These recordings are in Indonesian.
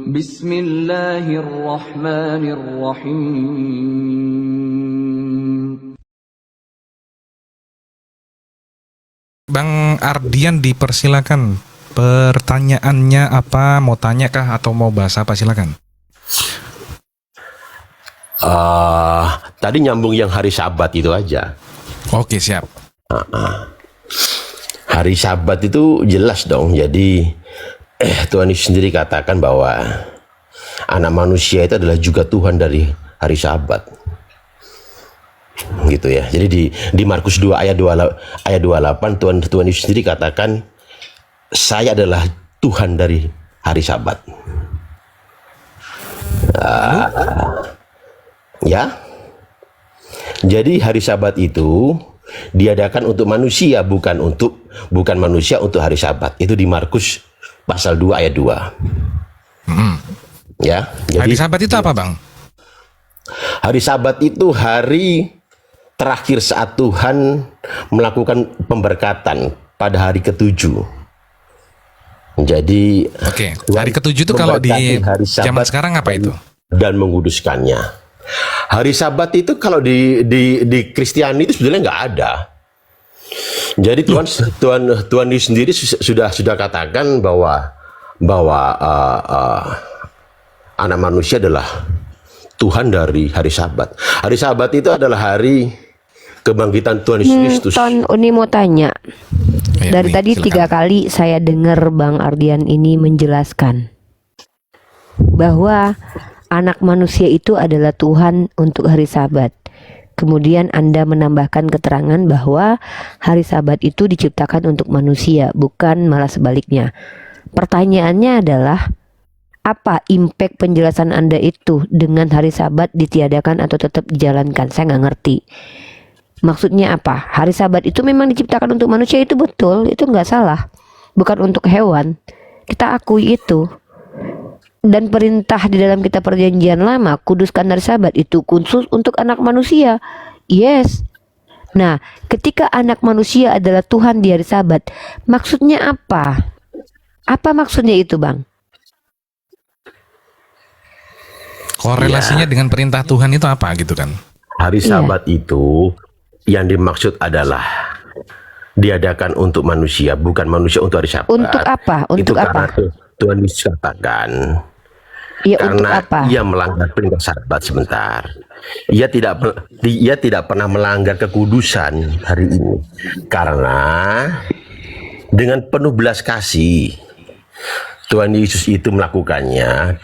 Bismillahirrahmanirrahim. Bang Ardian dipersilakan. Pertanyaannya apa? Mau tanya kah atau mau bahas apa? Silakan. Tadi nyambung yang hari Sabat itu aja. Oke, siap. Hari Sabat itu jelas dong. Jadi Tuhan Yesus sendiri katakan bahwa anak manusia itu adalah juga Tuhan dari hari Sabat. Gitu ya. Jadi di Markus 2 ayat 28 Tuhan Yesus sendiri katakan, saya adalah Tuhan dari hari Sabat. Ya. Jadi hari Sabat itu diadakan untuk manusia, bukan manusia untuk hari Sabat. Itu di Markus pasal 2 ayat 2. Ya. Jadi Hari Sabat itu apa, Bang? hari Sabat itu hari terakhir saat Tuhan melakukan pemberkatan pada hari ke-7. Jadi Oke, hari ke-7 itu kalau di zaman sekarang apa itu? Dan menguduskannya. Hari Sabat itu kalau di Kristiani itu sebenarnya nggak ada. Jadi Tuhan sendiri sudah katakan bahwa anak manusia adalah Tuhan dari hari Sabat. Hari Sabat itu adalah hari kebangkitan Tuhan Yesus Kristus. Ton Uni mau tanya. Ya, Dari Uni, tadi silakan. 3 kali saya dengar Bang Ardian ini menjelaskan bahwa anak manusia itu adalah Tuhan untuk hari Sabat. Kemudian Anda menambahkan keterangan bahwa hari Sabat itu diciptakan untuk manusia, bukan malah sebaliknya. Pertanyaannya adalah, apa impact penjelasan Anda itu dengan hari Sabat ditiadakan atau tetap dijalankan? Saya nggak ngerti. Maksudnya apa? Hari Sabat itu memang diciptakan untuk manusia, itu betul, itu nggak salah. Bukan untuk hewan. Kita akui itu. Dan perintah di dalam kitab perjanjian lama, kuduskan hari Sabat, itu khusus untuk anak manusia. Yes. Nah, ketika anak manusia adalah Tuhan di hari Sabat, maksudnya apa? Apa maksudnya itu, Bang? Korelasinya dengan perintah Tuhan itu apa gitu kan? Hari Sabat itu yang dimaksud adalah diadakan untuk manusia, bukan manusia untuk hari Sabat. Untuk apa? Untuk itu apa? karena Tuhan Yesus katakan, Ya, untuk karena apa? ia melanggar perintah Sabat sebentar. Ia tidak pernah melanggar kekudusan hari ini. Karena dengan penuh belas kasih Tuhan Yesus itu melakukannya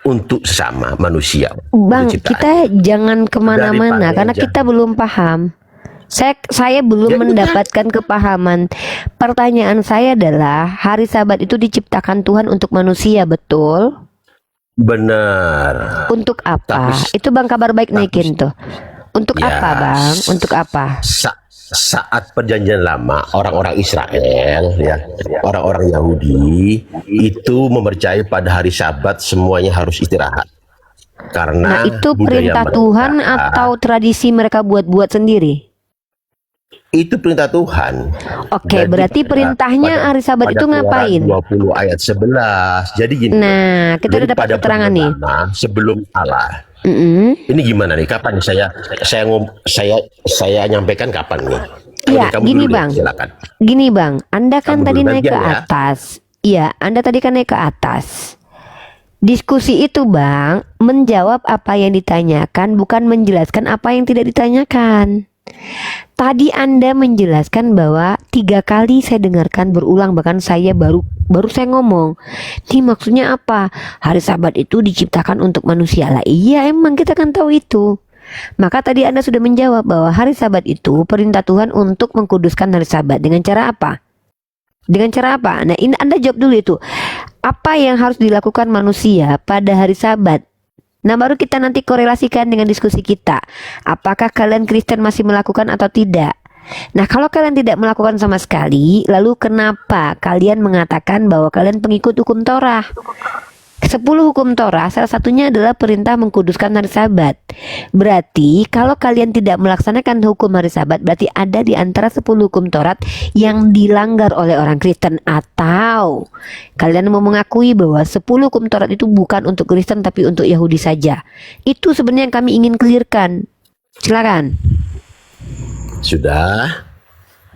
untuk sesama manusia. Bang, untuk ciptaan. kita jangan kemana-mana Daripada karena yang kita belum paham. Saya belum mendapatkan kepahaman. Pertanyaan saya adalah, hari Sabat itu diciptakan Tuhan untuk manusia, betul? Benar. Untuk apa? Itu Bang Kabar Baik naikin tuh. Untuk Ya, apa, Bang? Untuk apa? Saat perjanjian lama, orang-orang Israel, ya, orang-orang Yahudi itu mempercayai pada hari Sabat semuanya harus istirahat. Nah, Karena itu budaya perintah mereka, Tuhan atau tradisi mereka buat-buat sendiri? itu perintah Tuhan. Oke, Jadi berarti perintahnya hari Sabat itu ngapain? 20 ayat 11. Jadi gini. Nah, kita udah jadi dapat pada keterangan nih. perjanjian lama, sebelum Allah. Mm-mm. Ini gimana nih? Kapan saya nyampaikan kapan nih? Iya, Kamu gini dulu deh, Bang. silakan. Gini Bang, Anda kan Kamu tadi dulu naik ke bagian ya. atas. Iya, Anda tadi kan naik ke atas. Diskusi itu Bang, menjawab apa yang ditanyakan, bukan menjelaskan apa yang tidak ditanyakan. Tadi Anda menjelaskan bahwa 3 kali saya dengarkan berulang, bahkan saya baru saya ngomong. Ini maksudnya apa? Hari Sabat itu diciptakan untuk manusia lah. Iya, emang kita kan tahu itu. Maka tadi Anda sudah menjawab bahwa hari Sabat itu perintah Tuhan untuk mengkuduskan hari Sabat. Dengan cara apa? Dengan cara apa? Nah, ini Anda jawab dulu itu. Apa yang harus dilakukan manusia pada hari Sabat? Nah, baru kita nanti korelasikan dengan diskusi kita. Apakah kalian Kristen masih melakukan atau tidak? Nah, kalau kalian tidak melakukan sama sekali, lalu kenapa kalian mengatakan bahwa kalian pengikut hukum Torah? 10 hukum Torah salah satunya adalah perintah mengkuduskan hari Sabat. Berarti kalau kalian tidak melaksanakan hukum hari Sabat, berarti ada di antara 10 hukum Taurat yang dilanggar oleh orang Kristen, atau kalian mau mengakui bahwa 10 hukum Taurat itu bukan untuk Kristen tapi untuk Yahudi saja. Itu sebenarnya yang kami ingin clearkan. Silakan. Sudah.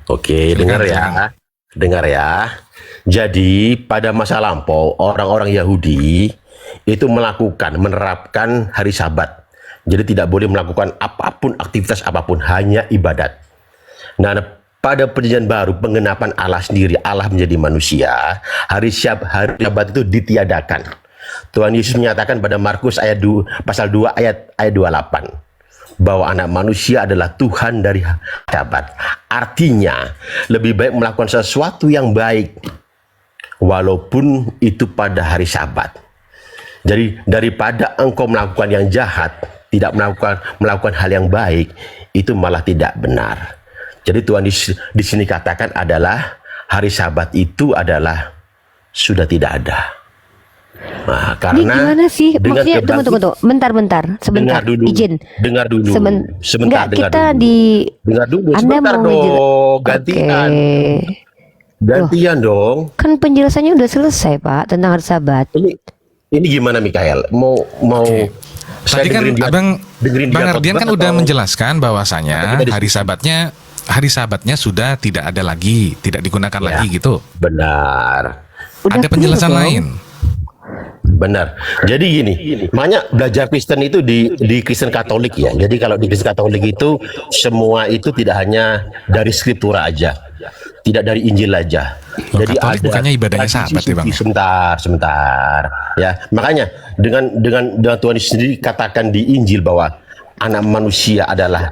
Oke, dengar ya. Dengar ya. Jadi pada masa lampau orang-orang Yahudi itu menerapkan hari Sabat. Jadi tidak boleh melakukan apapun, aktivitas apapun, hanya ibadat. Nah, pada perjanjian baru pengenapan Allah sendiri, Allah menjadi manusia, hari Sabat itu ditiadakan. Tuhan Yesus menyatakan pada Markus pasal 2 ayat 28 bahwa anak manusia adalah Tuhan dari Sabat. Artinya lebih baik melakukan sesuatu yang baik walaupun itu pada hari Sabat. Jadi daripada engkau melakukan yang jahat, tidak melakukan hal yang baik, itu malah tidak benar. Jadi Tuhan di sini katakan adalah hari Sabat itu adalah sudah tidak ada. Nah, karena ini gimana sih? Maksudnya tunggu. Bentar. Sebentar. Izin. Dengar dulu. Sebentar. Enggak, kita dulu. di Dengar dulu. Anda Sebentar mau dong. Gantian. Oke. Gantian dong. Kan penjelasannya udah selesai, Pak, tentang hari Sabat. Ini gimana, Mikael? Mau Tadi kan Bang Ardian kan udah menjelaskan bahwasanya hari Sabatnya sudah tidak ada lagi, tidak digunakan Ya, lagi gitu. benar. Udah Ada penjelasan clear, lain. Benar. Jadi gini, banyak belajar Kristen itu di Kristen Katolik ya. Jadi kalau di Kristen Katolik itu semua itu tidak hanya dari Skriptura aja, tidak dari Injil aja. Loh, Jadi Katolik ada bukannya ibadahnya tradisi Sabat ya, Bang? suci. Sebentar. Ya, makanya dengan Tuhan Yesus sendiri katakan di Injil bahwa anak manusia adalah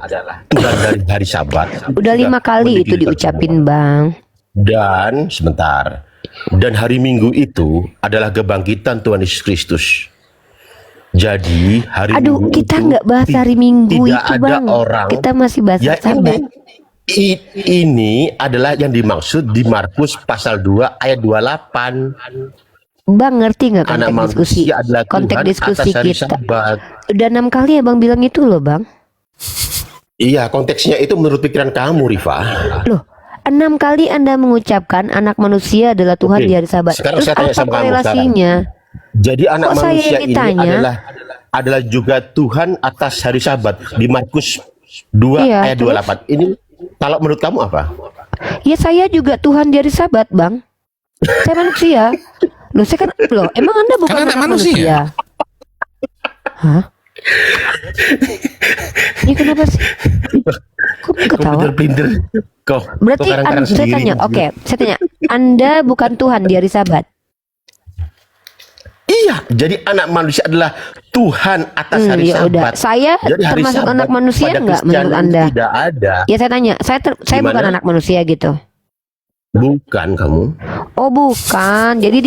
Tuhan dari hari Sabat. Udah 5 kali itu diucapin, Bang. Dan sebentar. Dan hari Minggu itu adalah kebangkitan Tuhan Yesus Kristus. Jadi hari Minggu kita itu nggak bahas hari Minggu tidak itu, ada Bang. orang. Kita masih bahas Ya, Sabat. ini adalah yang dimaksud di Markus pasal 2 ayat 28. Bang, ngerti nggak Anak konteks diskusi? manusia adalah Konteks Tuhan diskusi atas hari kita. Sabat. Udah 6 kali ya Bang bilang itu loh, Bang. Iya, konteksnya itu menurut pikiran kamu, Rifa. Loh, 6 kali Anda mengucapkan anak manusia adalah Tuhan Oke, di hari Sabat. sekarang Terus saya tanya apa sama kamu korelasinya? Jadi anak Kok saya manusia yang ini ditanya? adalah juga Tuhan atas hari Sabat di Markus 2 Iya, ayat terus? 28. Ini kalau menurut kamu apa? Ya saya juga Tuhan di hari Sabat, Bang. Saya manusia. Loh, emang Anda bukan Kan anak anak manusia. manusia? Hah? Ini kenapa sih? Kok ketawa? Pinter-pinter. Kok Berarti kadang-kadang saya sendiri. tanya, saya tanya, Anda bukan Tuhan di hari Sabat? Iya, jadi anak manusia adalah Tuhan atas hari Ya udah, Sabat. saya Jadi hari termasuk Sabat anak manusia pada enggak menurut Kristiani Anda? Tidak ada. Ya saya tanya, saya bukan Gimana? anak manusia gitu. Bukan kamu. Oh bukan, jadi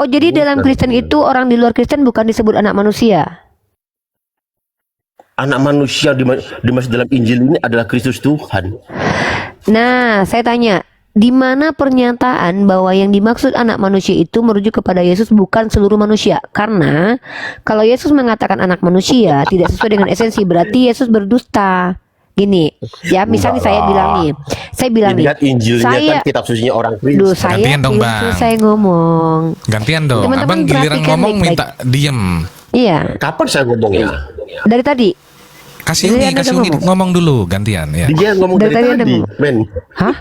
jadi dalam Kristen itu orang di luar Kristen bukan disebut anak manusia. Anak manusia dimaksud dalam Injil ini adalah Kristus Tuhan. Nah, saya tanya, di mana pernyataan bahwa yang dimaksud anak manusia itu merujuk kepada Yesus bukan seluruh manusia? Karena kalau Yesus mengatakan anak manusia tidak sesuai dengan esensi, berarti Yesus berdusta. Gini, ya misalnya saya bilang nih, Lihat Injilnya saya- kan kitab sucinya orang Duh, Kristen. saya Gantian dong, belum Bang. selesai ngomong. Gantian dong. Teman-teman Abang giliran perhatikan ngomong baik-baik. minta diem. Iya, Kapan saya ngomongnya? dari tadi. Kasih Jadi Uni, Anda kasih udah Uni ngomong? ngomong dulu gantian ya. Dia ngomong Dari dari tadi Anda tadi, ngomong. men. Hah?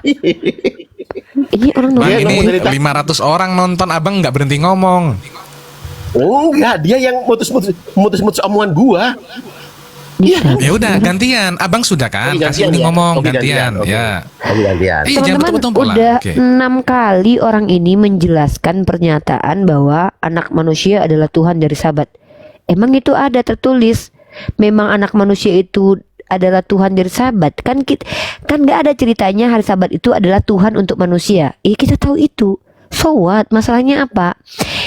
Ini orang Bang, Dia nonton. ini ngomong dari tadi. 500 orang nonton, abang nggak berhenti ngomong. Oh enggak, dia yang mutus-mutus omongan gua. Iya. Ya udah gantian, abang sudah kan? Oke, Kasih gantian Uni ya? ngomong Oke, gantian, Oke. ya. Oke, gantian. Iya, jangan Teman-teman, betul-betul lah. udah Oke. 6 kali orang ini menjelaskan pernyataan bahwa anak manusia adalah Tuhan dari Sabat. Emang itu ada tertulis? Memang anak manusia itu adalah Tuhan dari Sabat. Kan nggak ada ceritanya hari Sabat itu adalah Tuhan untuk manusia. Kita tahu itu. So what? Masalahnya apa?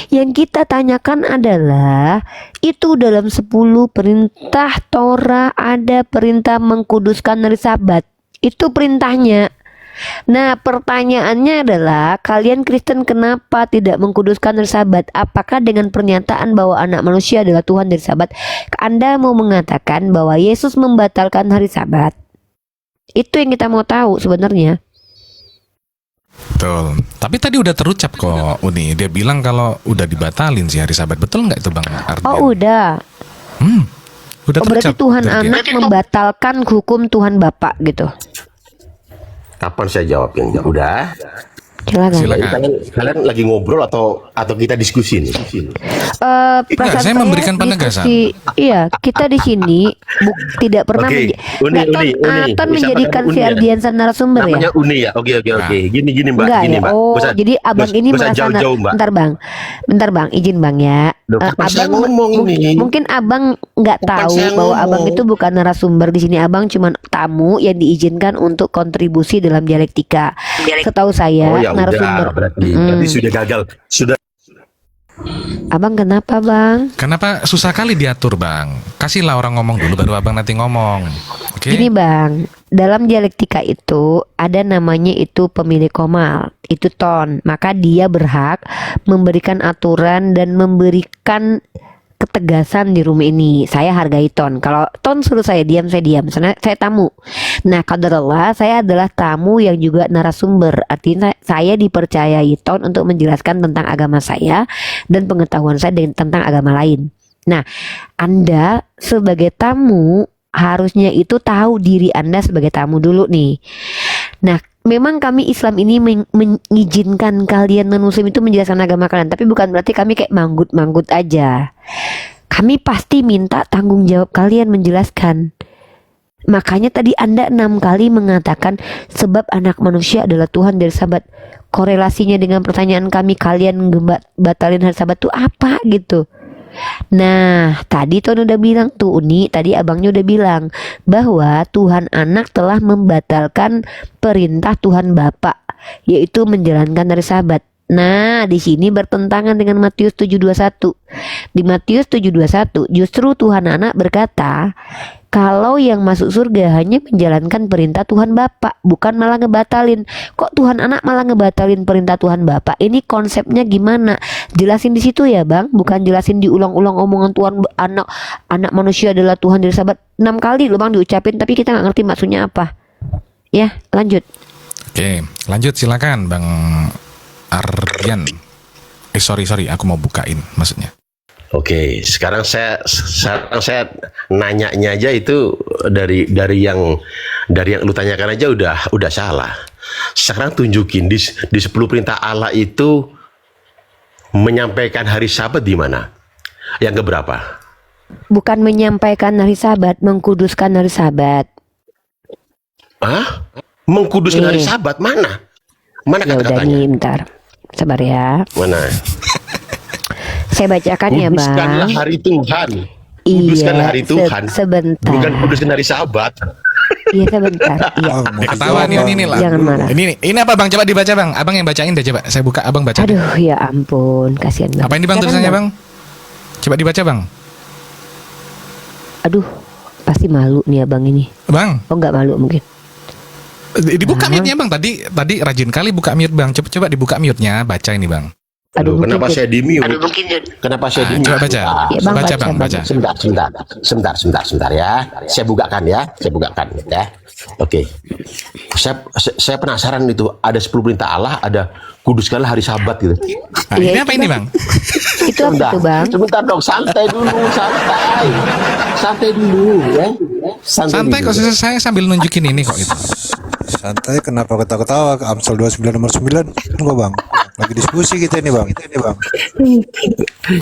Yang kita tanyakan adalah itu dalam 10 perintah Torah ada perintah mengkuduskan hari Sabat. Itu perintahnya. Nah, pertanyaannya adalah kalian Kristen kenapa tidak mengkuduskan hari Sabat? Apakah dengan pernyataan bahwa anak manusia adalah Tuhan dari Sabat, Anda mau mengatakan bahwa Yesus membatalkan hari Sabat? Itu yang kita mau tahu sebenarnya. Betul. Tapi tadi udah terucap kok Uni. Dia bilang kalau udah dibatalin sih hari Sabat. Betul nggak itu Bang Ardian? Oh, udah. Udah Oh, berarti terucap Tuhan dari dia. Anak membatalkan hukum Tuhan Bapa gitu. Kapan saya jawabin? Udah. Silakan. Silakan. Kalian lagi ngobrol atau kita diskusi nih? Perasaan saya memberikan penegasan. Iya, kita di sini tidak pernah Oke, Nggak, Ton Bisa menjadikan pakai si Uni ya? Ardiansa narasumber ya. Namanya Uni ya? Oke. Gini Mbak. Enggak Gini ya. Mbak. Oh, jadi abang ini nggak usah merasa jauh-jauh Mbak. Bentar bang, izin bang ya. Loh, kapan saya Abang ngomong ini? mungkin abang nggak Kapan tahu saya bahwa ngomong? abang itu bukan narasumber di sini. Abang cuma tamu yang diizinkan untuk kontribusi dalam dialektika. Setahu saya Oh ya narasumber. udah. Berarti sudah gagal. Sudah. Abang kenapa bang? Kenapa susah kali diatur Bang? Kasihlah orang ngomong dulu baru Abang nanti ngomong. Oke. Gini bang, dalam dialektika itu ada namanya itu pemilik komal, itu ton. Maka dia berhak memberikan aturan dan memberikan ketegasan di room ini. Saya hargai ton. Kalau ton suruh saya diam, saya diam. Saya tamu. Nah, qadarullah, saya adalah tamu yang juga narasumber. Artinya saya dipercayai ton untuk menjelaskan tentang agama saya dan pengetahuan saya tentang agama lain. Nah, Anda sebagai tamu harusnya itu tahu diri Anda sebagai tamu dulu nih. Nah, memang kami Islam ini mengizinkan kalian non-muslim itu menjelaskan agama kalian, tapi bukan berarti kami kayak manggut-manggut aja. Kami pasti minta tanggung jawab kalian menjelaskan. Makanya tadi Anda 6 kali mengatakan sebab anak manusia adalah Tuhan dari Sabat. Korelasinya dengan pertanyaan kami, kalian batalin hari Sabat itu apa gitu. Nah, tadi Ton udah bilang tuh Uni, tadi abangnya udah bilang bahwa Tuhan Anak telah membatalkan perintah Tuhan Bapa, yaitu menjalankan hari Sabat. Nah, di sini bertentangan dengan Matius 7:21. Di Matius 7:21 justru Tuhan Anak berkata, kalau yang masuk surga hanya menjalankan perintah Tuhan Bapa, bukan malah ngebatalin. Kok Tuhan Anak malah ngebatalin perintah Tuhan Bapa? Ini konsepnya gimana? Jelasin di situ ya, Bang. Bukan jelasin diulang-ulang omongan Tuhan anak manusia adalah Tuhan dari Sabat. 6 kali loh, Bang, diucapin, tapi kita nggak ngerti maksudnya apa. Ya, lanjut. Oke, lanjut silakan Bang Ardian. Sorry, aku mau bukain maksudnya. Oke, sekarang saya nanyanya aja itu dari yang lu tanyakan aja udah salah. Sekarang tunjukin di 10 perintah Allah itu menyampaikan hari Sabat di mana? Yang keberapa? Bukan menyampaikan hari Sabat, mengkuduskan hari Sabat. Hah? Mengkuduskan hari Sabat mana? Mana Ya udah kata-katanya? nih, bentar. Sabar ya. Mana? Saya bacakan ya, Bang. Kuduskanlah hari Tuhan. Kuduskanlah hari Tuhan. Sebentar. Bukan kuduskan hari Sabat. Iya, sebentar. Iya. Ketawa ini lah. Jangan marah. Ini apa Bang? Coba dibaca Bang. Abang yang bacain deh coba. Saya buka, Abang baca. deh. Aduh, ya ampun, kasihan banget. Apa ini Bang Silakan, tulisannya Bang? Coba dibaca Bang. Aduh, pasti malu nih abang ini. Bang, Oh, nggak malu mungkin. dibuka mute-nya Bang. Tadi rajin kali buka mute Bang. Coba dibuka mute-nya, baca ini Bang. Aduh, Kenapa mungkin saya di mute? Kenapa saya di mute? Coba baca. Ya, Bang, Baca baca, Bang, Bang. baca. Sebentar ya. Saya bukakan ya. Oke. Saya penasaran itu ada 10 perintah Allah, ada kuduskanlah hari Sabat gitu. Nah, Iya, ini itu apa ini Bang. Bang? Itu apa tuh, Bang? Sebentar dong, santai dulu, santai dulu ya. Santai dulu. kok, saya sambil nunjukin ini kok itu. Santai, kenapa ketawa-ketawa? Amsal 29 nomor 9. Enggak Bang, lagi diskusi kita ini Bang.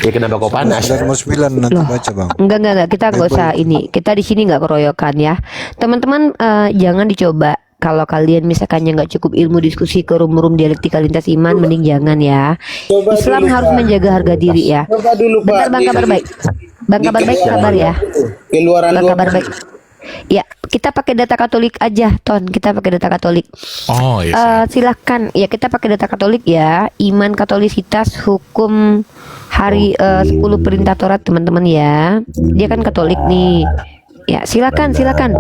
Ya kenapa kok panas? 29 nomor 9 nanti baca Bang. Enggak, kita nggak usah ini. Kita di sini nggak keroyokan ya. Teman-teman, jangan dicoba. Kalau kalian misalkan yang nggak cukup ilmu diskusi ke room-room dialektika lintas iman, mending jangan ya. Islam harus menjaga harga diri ya. Bentar, Bang, kabar baik. Bang, kabar baik, kabar ya. Bang, kabar baik. Ya, kita pakai data Katolik aja, Ton. Kita pakai data Katolik. Oh iya. Silakan. Ya, kita pakai data Katolik ya. Iman, Katolisitas, hukum hari 10 perintah Taurat, teman-teman ya. Dia kan Katolik nih. Ya, silakan. Silakan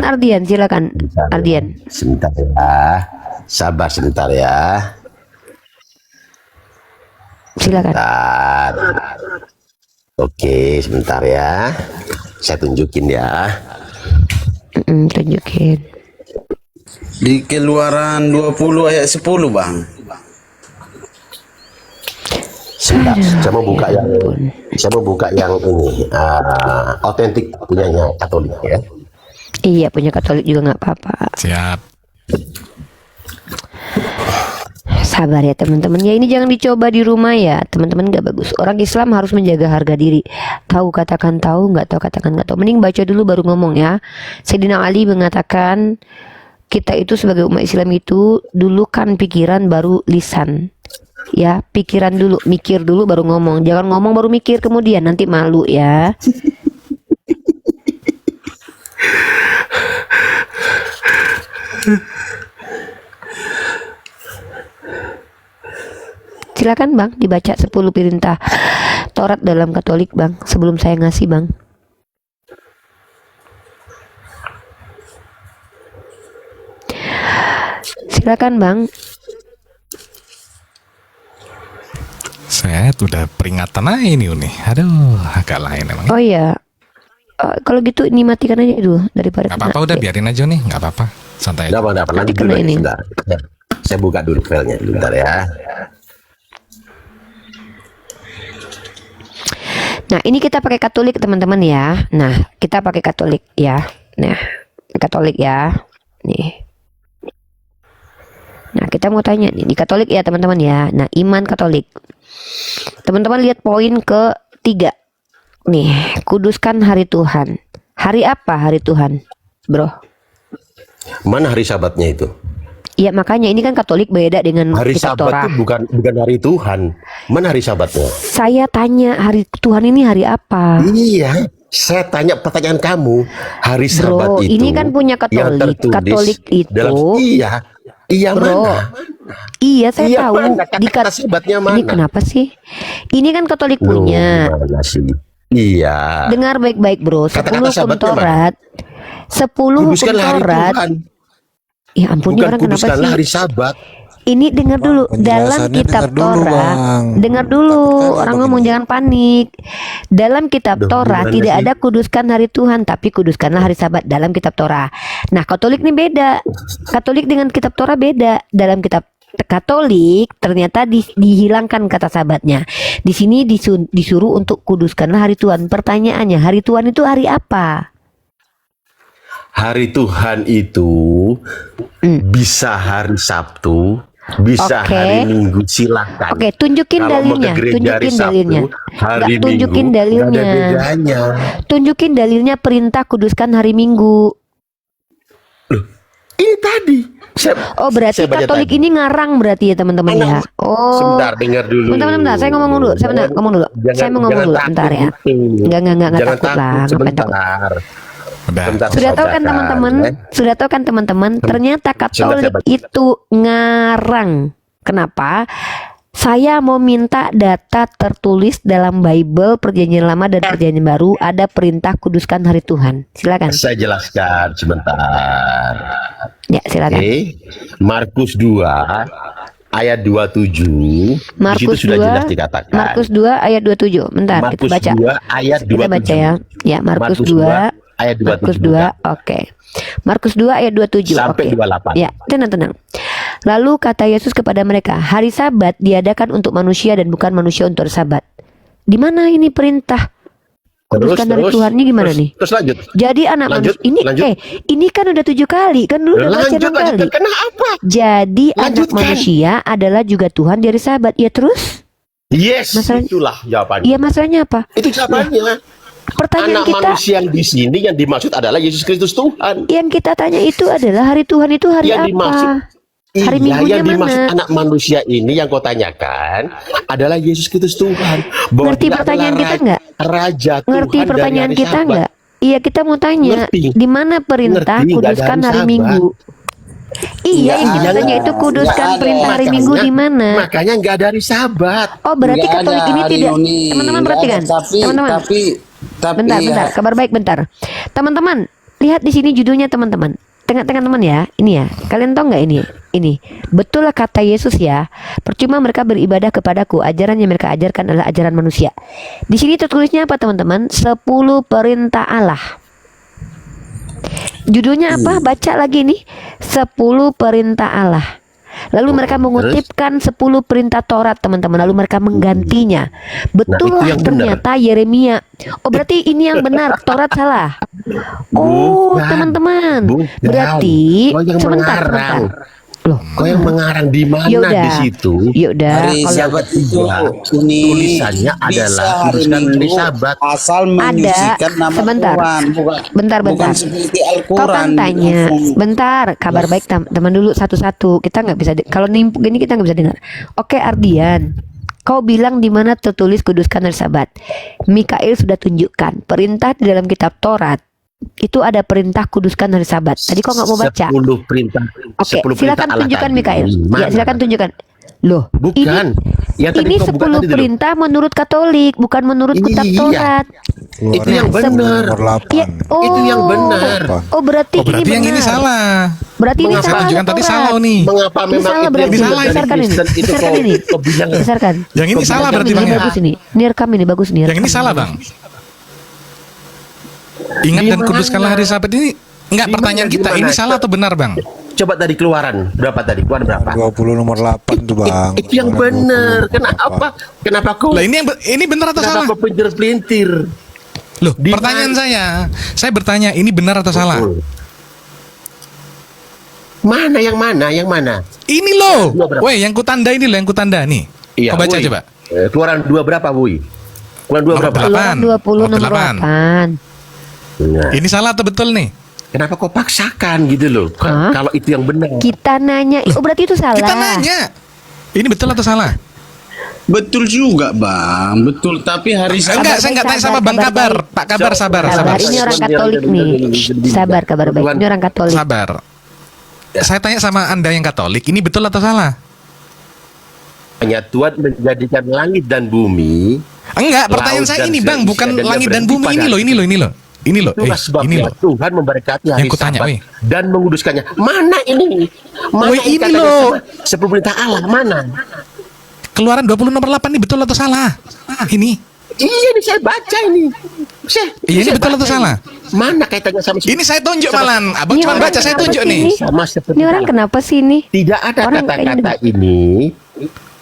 Ardian, silakan Ardian. Sebentar ya. Sabar sebentar ya. Silakan. Bentar. Oke, sebentar ya. Saya tunjukin ya. Tunjukin. Di Keluaran 20 ayat 10 bang. Sebentar, saya mau buka yang ini, otentik punyanya Katolik ya. Iya, punya Katolik juga nggak apa-apa. Siap. Sabar ya teman-teman. Ya ini jangan dicoba di rumah ya teman-teman, nggak bagus. Orang Islam harus menjaga harga diri. Tahu katakan tahu, nggak tahu katakan nggak tahu. Mending baca dulu baru ngomong ya. Sayyidina Ali mengatakan kita itu sebagai umat Islam itu dulu kan pikiran baru lisan. Ya, pikiran dulu, mikir dulu baru ngomong. Jangan ngomong baru mikir kemudian, nanti malu ya. Silakan Bang, dibaca 10 perintah Taurat dalam Katolik Bang, sebelum saya ngasih Bang. Silakan Bang. Saya udah peringatan aja ini nih. Aduh, agak lain emang. Oh iya. Kalau gitu ini matikan aja dulu daripada Gak apa-apa, udah biarin aja nih. Gak apa-apa, santai aja. Dapat lanjut dulu Kena ini. sebentar. Saya buka dulu filenya sebentar ya. Nah, ini kita pakai Katolik teman-teman ya. Nah, kita pakai Katolik ya. Nah, Katolik ya. Nih. Nah, kita mau tanya nih, di Katolik ya teman-teman ya. Nah, iman Katolik. Teman-teman lihat poin ke-3. Nih, kuduskan hari Tuhan. Hari apa hari Tuhan, Bro? Mana hari Sabatnya itu? Ya makanya ini kan Katolik beda dengan Hari kitab Sabat Torah. itu bukan hari Tuhan. Mana hari Sabatnya? Saya tanya hari Tuhan ini hari apa? Iya, saya tanya pertanyaan kamu. Hari Sabat Bro, itu. ini kan punya yang Katolik. tertulis Katolik itu. Iya Bro, mana? iya saya Iya, tahu. mana? Kata-kata Sabatnya Ini mana? kenapa sih? Ini kan Katolik Loh, punya. mana sih? Iya. Dengar baik-baik Bro. 10 Kata-kata hukum Sabatnya mana? Taurat. 10 hukum Kuduskanlah hari Taurat. Tuhan. Ya ampun, ini Bukan orang kenapa kuduskanlah sih? hari Sabat. Ini dengar dulu dalam penjelasannya kitab dengar dulu, Torah. Bang. Dengar dulu, Takut orang kali ngomong begini. jangan panik. Dalam kitab Duh, Torah gimana tidak sih? ada kuduskan hari Tuhan, tapi kuduskanlah hari Sabat dalam kitab Torah. Nah, Katolik ini beda. Katolik dengan kitab Torah beda. Dalam kitab Katolik ternyata dihilangkan kata Sabatnya. Di sini disuruh untuk kuduskanlah hari Tuhan. Pertanyaannya, hari Tuhan itu hari apa? Hari Tuhan itu bisa hari Sabtu, bisa Oke. hari Minggu, silakan. Oke, tunjukin Kalau mau dalilnya. ke gereja hari Tunjukin Sabtu, dalilnya. hari Nggak, tunjukin Minggu, dalilnya. nggak ada bedanya. Tunjukin dalilnya perintah kuduskan hari Minggu. Ini tadi. Oh berarti saya baca Katolik tadi. ini ngarang berarti ya teman-teman ya. Mana? Oh. Sebentar, dengar dulu. Bentar, saya ngomong dulu. Saya Jangan- ngomong dulu. Saya mau ngomong jangan dulu takut bentar ya. gitu. Enggak Jangan takut lah. Ngapain takut? sebentar. Udah. Sebentar, Sudah saya tahu kan bacakan, teman-teman? ya. Sudah tahu kan teman-teman? Ternyata Katolik baca. itu ngarang. Kenapa? Saya mau minta data tertulis dalam Bible Perjanjian Lama dan Perjanjian Baru ada perintah kuduskan hari Tuhan. Silakan. Saya jelaskan sebentar. Ya, silakan. Oke. Markus 2 ayat 27. Di situ Markus sudah 2 jelas dikatakan. Markus 2 ayat 27. Bentar, kita Markus baca. 2 ayat 27. Kita baca ya. Ya, Markus 2 ayat 27. Markus 2, oke. Markus 2 ayat 27. Sampai Oke. 28. Ya, tenang. Lalu kata Yesus kepada mereka, hari Sabat diadakan untuk manusia dan bukan manusia untuk Sabat. Di mana ini perintah? Kuduskan hari Tuhannya gimana nih? Terus lanjut. Jadi anak Lanjut, manusia ini lanjut. ini kan udah 7 kali, kan dulu udah baca 6 kali. Kenapa? Jadi anak Lanjutkan. manusia adalah juga Tuhan di hari Sabat. Ya terus? Yes, Masalah- itulah jawabannya. Iya, masalahnya apa? Itu jawabannya. Pertanyaan Anak kita manusia yang di sini yang dimaksud adalah Yesus Kristus Tuhan. yang kita tanya itu adalah hari Tuhan itu hari Yang apa? dimaksud- Hari Iya, Minggunya yang dimaksud mana? anak manusia ini yang kau tanyakan adalah Yesus Kristus Tuhan. Bahwa Ngerti dia pertanyaan adalah kita nggak? Raja Tuhan Ngerti dari pertanyaan hari kita Sabat. nggak? Iya, kita mau tanya Ngerti. di mana perintah Ngerti, nggak ada kuduskan hari hari Sabat. Minggu? Iya, Nggak yang kita ada. tanya itu kuduskan Nggak ada. perintah hari Minggu di mana? Makanya nggak ada hari Sabat. Oh, berarti Nggak Katolik ada ini hari tidak. Yuni. Teman-teman Nggak perhatikan. ada. Teman-teman. Tapi Bentar. Kabar baik bentar. Teman-teman, lihat di sini judulnya teman-teman. Tengah-tengah teman ya. Ini ya. Kalian tahu nggak ini? ini. Betul lah kata Yesus ya. Percuma mereka beribadah kepadaku. Ajaran yang mereka ajarkan adalah ajaran manusia. Di sini tertulisnya apa teman-teman? 10 perintah Allah. Judulnya apa? Baca lagi nih. 10 perintah Allah. Lalu mereka mengutipkan 10 perintah Taurat teman-teman. Lalu mereka menggantinya. Betul lah ternyata Yeremia. Oh berarti ini yang benar. Taurat salah. Oh teman-teman. Berarti sebentar. Loh, kau yang mengarang di mana di situ? Yaudah. Hari Sabat itu ini tulisannya adalah tuliskan hari Sabat. Asal menyucikan nama sebentar. Tuhan, Bentar. bukan seperti Kau kan Al-Quran. tanya, bentar, kabar baik teman dulu satu-satu. Kita nggak bisa, kalau nimpuk gini kita nggak bisa dengar. Oke Ardian, kau bilang di mana tertulis kuduskan hari Sabat. Mikael sudah tunjukkan perintah di dalam kitab Taurat. Itu ada perintah kuduskan hari Sabat. Tadi kau nggak mau baca. 10 perintah. Oke, 10 silakan perintah tunjukkan Allah Mikael. tadi. Ya, Mana? silakan tunjukkan. Loh, Bukan. Yang tadi ini kau buka 10 tadi dulu. perintah menurut Katolik, bukan menurut kitab Iya. Taurat. Itu yang benar. Nomor 8. Ya, Itu yang benar. Oh, berarti, Oh, berarti ini yang ini benar. salah. Berarti ini Mengapa? salah. Saya tunjukkan tadi Taurat. salah nih. Mengapa Ini memang salah itu berarti. Ini salah ini. Besarkan ini. Kristen itu Besarkan kau- ini. kau bilang Besarkan. Yang ini salah berarti Ini Bang ya. bagus ini. Ini rekam ini bagus nih. Yang ini rekam. salah Bang. Ingat Di dan kuduskanlah mana? hari Sabat ini. Enggak, Di pertanyaan mana? Di kita mana? ini salah atau benar Bang? Coba tadi keluaran berapa tadi? Keluaran berapa? 20 nomor 8 tuh Bang. Itu yang Keluaran benar. 20 nomor Kenapa? 8. Kenapa kau? Lah ini benar atau Kenapa salah? kau pelintir-pelintir? Loh, Di pertanyaan mana? saya bertanya ini benar atau salah? Betul. Mana yang mana? Yang mana? Ini loh. Dua berapa? Woi, yang kutanda ini loh, yang kutanda nih. Kau baca Wui. coba. Keluaran 2 berapa, Wui? Keluaran 2 Nomor berapa? delapan. Keluaran 20 nomor 8. 8. Nah, Ini salah atau betul nih? kenapa kau paksakan gitu loh? Hah? Kalau itu yang benar. Kita nanya. Oh, berarti itu salah. Kita nanya. Ini betul atau salah? Betul juga Bang, betul. Tapi hari Enggak, saya enggak tanya sama Bang Kabar. Pak Kabar sabar, Sabar, sabar. ini orang Katolik nih. Sabar, kabar baik. Ini orang Katolik. Sabar. Saya tanya sama Anda yang Katolik, ini betul atau salah? Hanya Tuhan menjadikan langit dan bumi. Enggak, pertanyaan Laut saya dan ini Bang, seisi bukan dan dia langit dan berhenti bumi. pada Ini loh, ini loh, ini loh. Ini loh, Itulah sebabnya ini loh. Tuhan memberkati hari Yang kutanya, Sabat weh. dan menguduskannya. Mana ini? Mana Weh, ini katanya loh. sama 10 perintah Allah? Mana? Keluaran 20 nomor 8 ini betul atau salah? Ini. Iya, ini saya baca ini. Iya, ini saya betul baca atau salah? Mana kaitannya sama Ini saya tunjuk malan. Abang Ini cuma orang baca, saya kenapa tunjuk sih nih. ini? sama seperti Ini orang Allah. kenapa sih ini? Tidak ada Orang kata-kata kayaknya- ini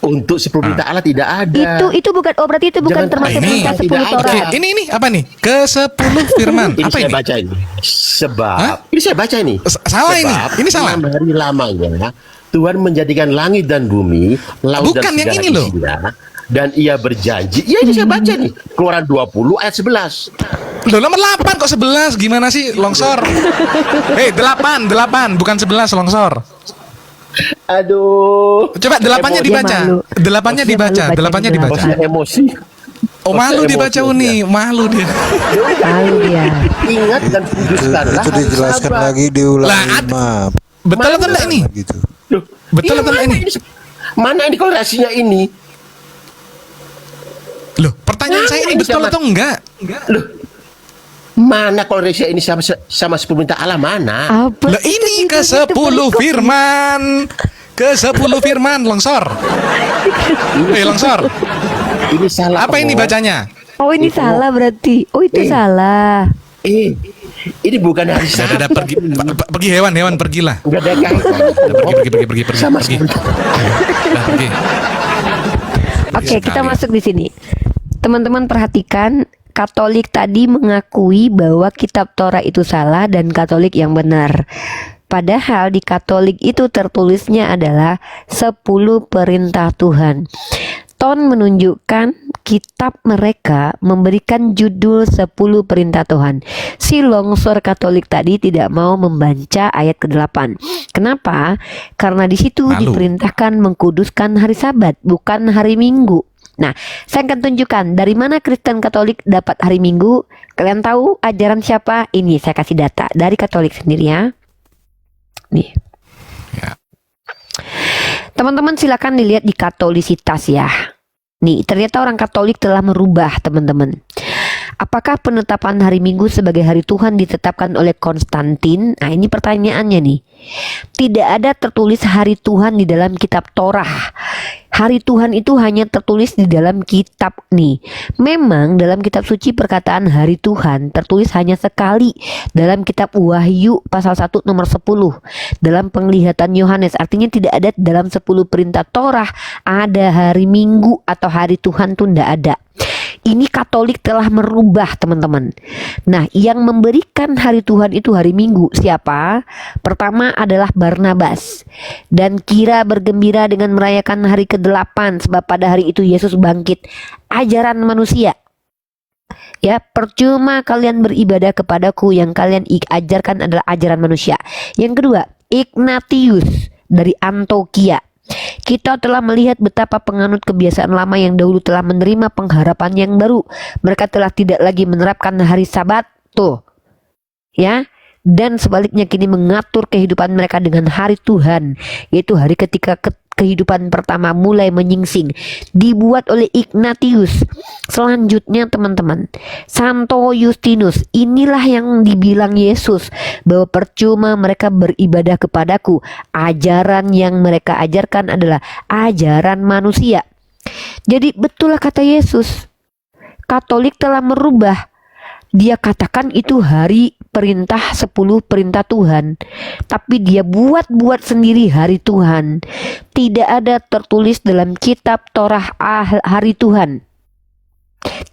untuk 10 perintah Allah, tidak ada. Itu bukan. Oh, berarti itu bukan Jangan termasuk ini. perintah 10 Tidak ada. Oke, Taurat. ini apa nih? Ke-10 firman. Ini Apa saya ini? baca ini. Sebab Hah? ini saya baca ini. Salah ini. Sebab Ini salah. 6 hari lamanya Tuhan menjadikan langit dan bumi, laut Bukan dan yang segala ini loh. isinya, dan ia berjanji. Ya ini saya baca nih. Keluaran 20 ayat 11. Loh, nomor 8 kok 11? Gimana sih longsor? 8, bukan 11 longsor. Aduh. Coba 8-nya Emosi. dibaca. malu. 8-nya Dia dibaca, malu baca 8-nya di dibaca. Maksudnya emosi. Oh, malu Emosi dibaca dia. Uni, malu dia. Malu dia. Ingat dan kuduskanlah Itu hari dijelaskan Sabat. lagi di ulang Lah, 5. Betul atau enggak ini? Gitu. Loh, Betul iya, atau enggak mana ini? Mana ini korelasinya ini? Loh, pertanyaan Nah, saya ini ini betul sama- atau enggak? Loh, mana korelasinya ini sama 10 perintah Allah mana? Apa Lah sih ini itu? ke-10 firman. Ke-10 firman longsor. Longsor. Ini salah. Apa ini Om. bacanya? Oh, ini salah berarti. Oh, itu salah. Ini bukan hari Ada Sabat. pergi hewan pergilah. Enggak ada kaitan. Pergi. Sama Pergi. seperti Dah, pergi. Oke, kita Sekali. masuk di sini. Teman-teman perhatikan, Katolik tadi mengakui bahwa kitab Torah itu salah dan Katolik yang benar. Padahal di Katolik itu tertulisnya adalah 10 perintah Tuhan. Ton menunjukkan kitab mereka memberikan judul 10 perintah Tuhan. Si longsor Katolik tadi tidak mau membaca ayat ke-8. Kenapa? Karena di situ Malu. diperintahkan mengkuduskan hari Sabat, bukan hari Minggu. Nah, saya akan tunjukkan dari mana Kristen Katolik dapat hari Minggu. Kalian tahu ajaran siapa? Ini saya kasih data dari Katolik sendiri ya. Nih. Ya. Teman-teman silakan dilihat di Katolisitas ya. Nih, ternyata orang Katolik telah merubah teman-teman. Apakah penetapan hari Minggu sebagai hari Tuhan ditetapkan oleh Konstantin? Nah, ini pertanyaannya nih. Tidak ada tertulis hari Tuhan di dalam kitab Torah. Hari Tuhan itu hanya tertulis di dalam kitab nih. Memang dalam kitab suci perkataan hari Tuhan tertulis hanya sekali dalam kitab Wahyu pasal 1 nomor 10. Dalam penglihatan Yohanes, artinya tidak ada dalam 10 perintah Torah ada hari Minggu atau hari Tuhan tuh tidak ada. Ini Katolik telah merubah, teman-teman. Nah, yang memberikan hari Tuhan itu hari Minggu siapa? Pertama adalah Barnabas. Dan kira bergembira dengan merayakan hari ke-8 sebab pada hari itu Yesus bangkit. Ajaran manusia. Ya, percuma kalian beribadah kepadaku, yang kalian ajarkan adalah ajaran manusia. Yang kedua, Ignatius dari Antioquia. Kita telah melihat betapa penganut kebiasaan lama yang dahulu telah menerima pengharapan yang baru. Mereka telah tidak lagi menerapkan hari Sabat, tuh, ya. Dan sebaliknya kini mengatur kehidupan mereka dengan hari Tuhan, yaitu hari ketika kehidupan pertama mulai menyingsing, dibuat oleh Ignatius. Selanjutnya teman-teman, Santo Justinus. Inilah yang dibilang Yesus bahwa percuma mereka beribadah kepadaku, ajaran yang mereka ajarkan adalah ajaran manusia. Jadi betullah kata Yesus, Katolik telah merubah. Dia katakan itu hari perintah 10 perintah Tuhan, tapi dia buat sendiri hari Tuhan. Tidak ada tertulis dalam kitab Torah hari Tuhan.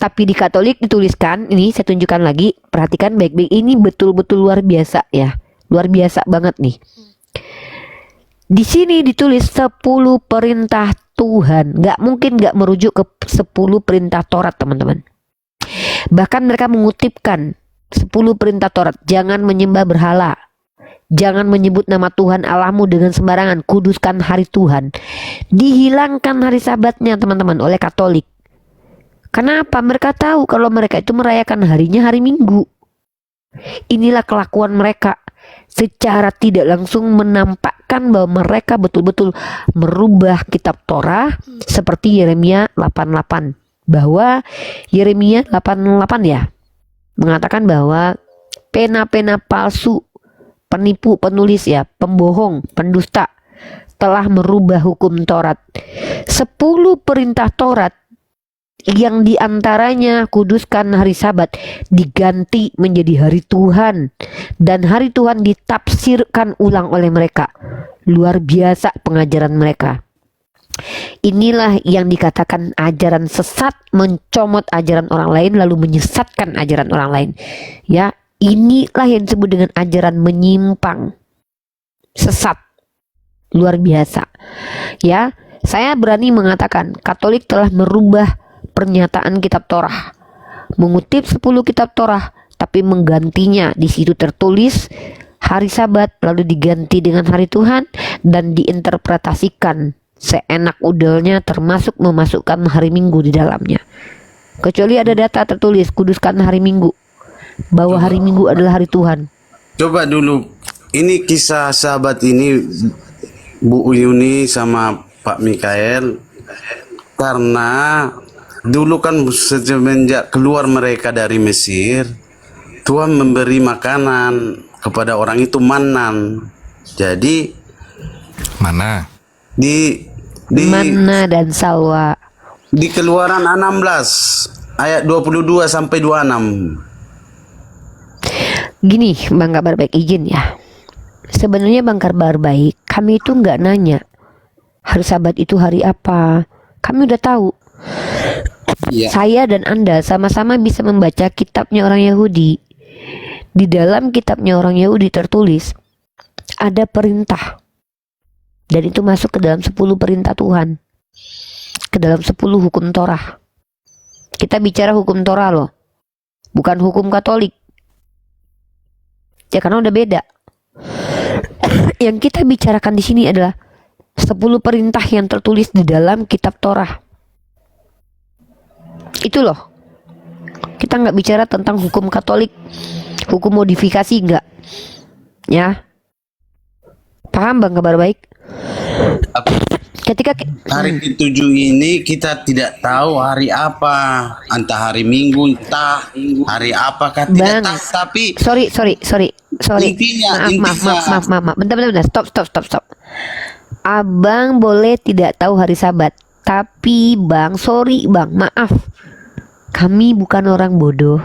Tapi di Katolik dituliskan, ini saya tunjukkan lagi, perhatikan baik-baik, ini betul-betul luar biasa ya. Luar biasa banget nih. Di sini ditulis 10 perintah Tuhan. Gak mungkin gak merujuk ke 10 perintah Taurat, teman-teman. Bahkan mereka mengutipkan 10 perintah Taurat. Jangan menyembah berhala, jangan menyebut nama Tuhan Allahmu dengan sembarangan, kuduskan hari Tuhan. Dihilangkan hari Sabatnya, teman-teman, oleh Katolik. Kenapa? Mereka tahu kalau mereka itu merayakan harinya hari Minggu. Inilah kelakuan mereka, secara tidak langsung menampakkan bahwa mereka betul-betul merubah kitab Torah, seperti Yeremia 88. Bahwa Yeremia 88 ya mengatakan bahwa pena-pena palsu, penipu, penulis ya, pembohong, pendusta telah merubah hukum Taurat. 10 perintah Taurat yang diantaranya kuduskan hari Sabat diganti menjadi hari Tuhan, dan hari Tuhan ditafsirkan ulang oleh mereka. Luar biasa pengajaran mereka. Inilah yang dikatakan ajaran sesat, mencomot ajaran orang lain lalu menyesatkan ajaran orang lain. Ya, inilah yang disebut dengan ajaran menyimpang, sesat, luar biasa. Ya, saya berani mengatakan Katolik telah merubah pernyataan kitab Torah, mengutip 10 kitab Torah, tapi menggantinya. Di situ tertulis hari Sabat lalu diganti dengan hari Tuhan dan diinterpretasikan seenak udelnya, termasuk memasukkan hari Minggu di dalamnya. Kecuali ada data tertulis kuduskan hari Minggu, bahwa hari Minggu adalah hari Tuhan. Coba dulu, ini kisah sahabat ini, Bu Yuni sama Pak Mikael, karena dulu kan semenjak keluar mereka dari Mesir, Tuhan memberi makanan kepada orang itu, manan. Jadi Mana? di Manna dan salwa. Di Keluaran 16 ayat 22 sampai 26. Gini, Bang Kabar Baik, izin ya. Sebenarnya Bang Kabar Baik, kami itu nggak nanya hari Sabat itu hari apa. Kami udah tahu. Iya. Saya dan Anda sama-sama bisa membaca kitabnya orang Yahudi. Di dalam kitabnya orang Yahudi tertulis ada perintah. Dan itu masuk ke dalam 10 perintah Tuhan, ke dalam 10 hukum Torah. Kita bicara hukum Torah loh, bukan hukum Katolik. Ya karena udah beda. Yang kita bicarakan di sini adalah 10 perintah yang tertulis di dalam kitab Torah. Itu loh. Kita nggak bicara tentang hukum Katolik, hukum modifikasi, enggak. Ya. Paham Bang Kabar Baik? Ketika hari ketujuh ini kita tidak tahu hari apa, entah hari Minggu, entah hari apakah tidak Bang, tahu. Tapi sorry. Intinya- Maaf. Bentar. Stop. Abang boleh tidak tahu hari Sabat, tapi Bang, sorry Bang, maaf. Kami bukan orang bodoh.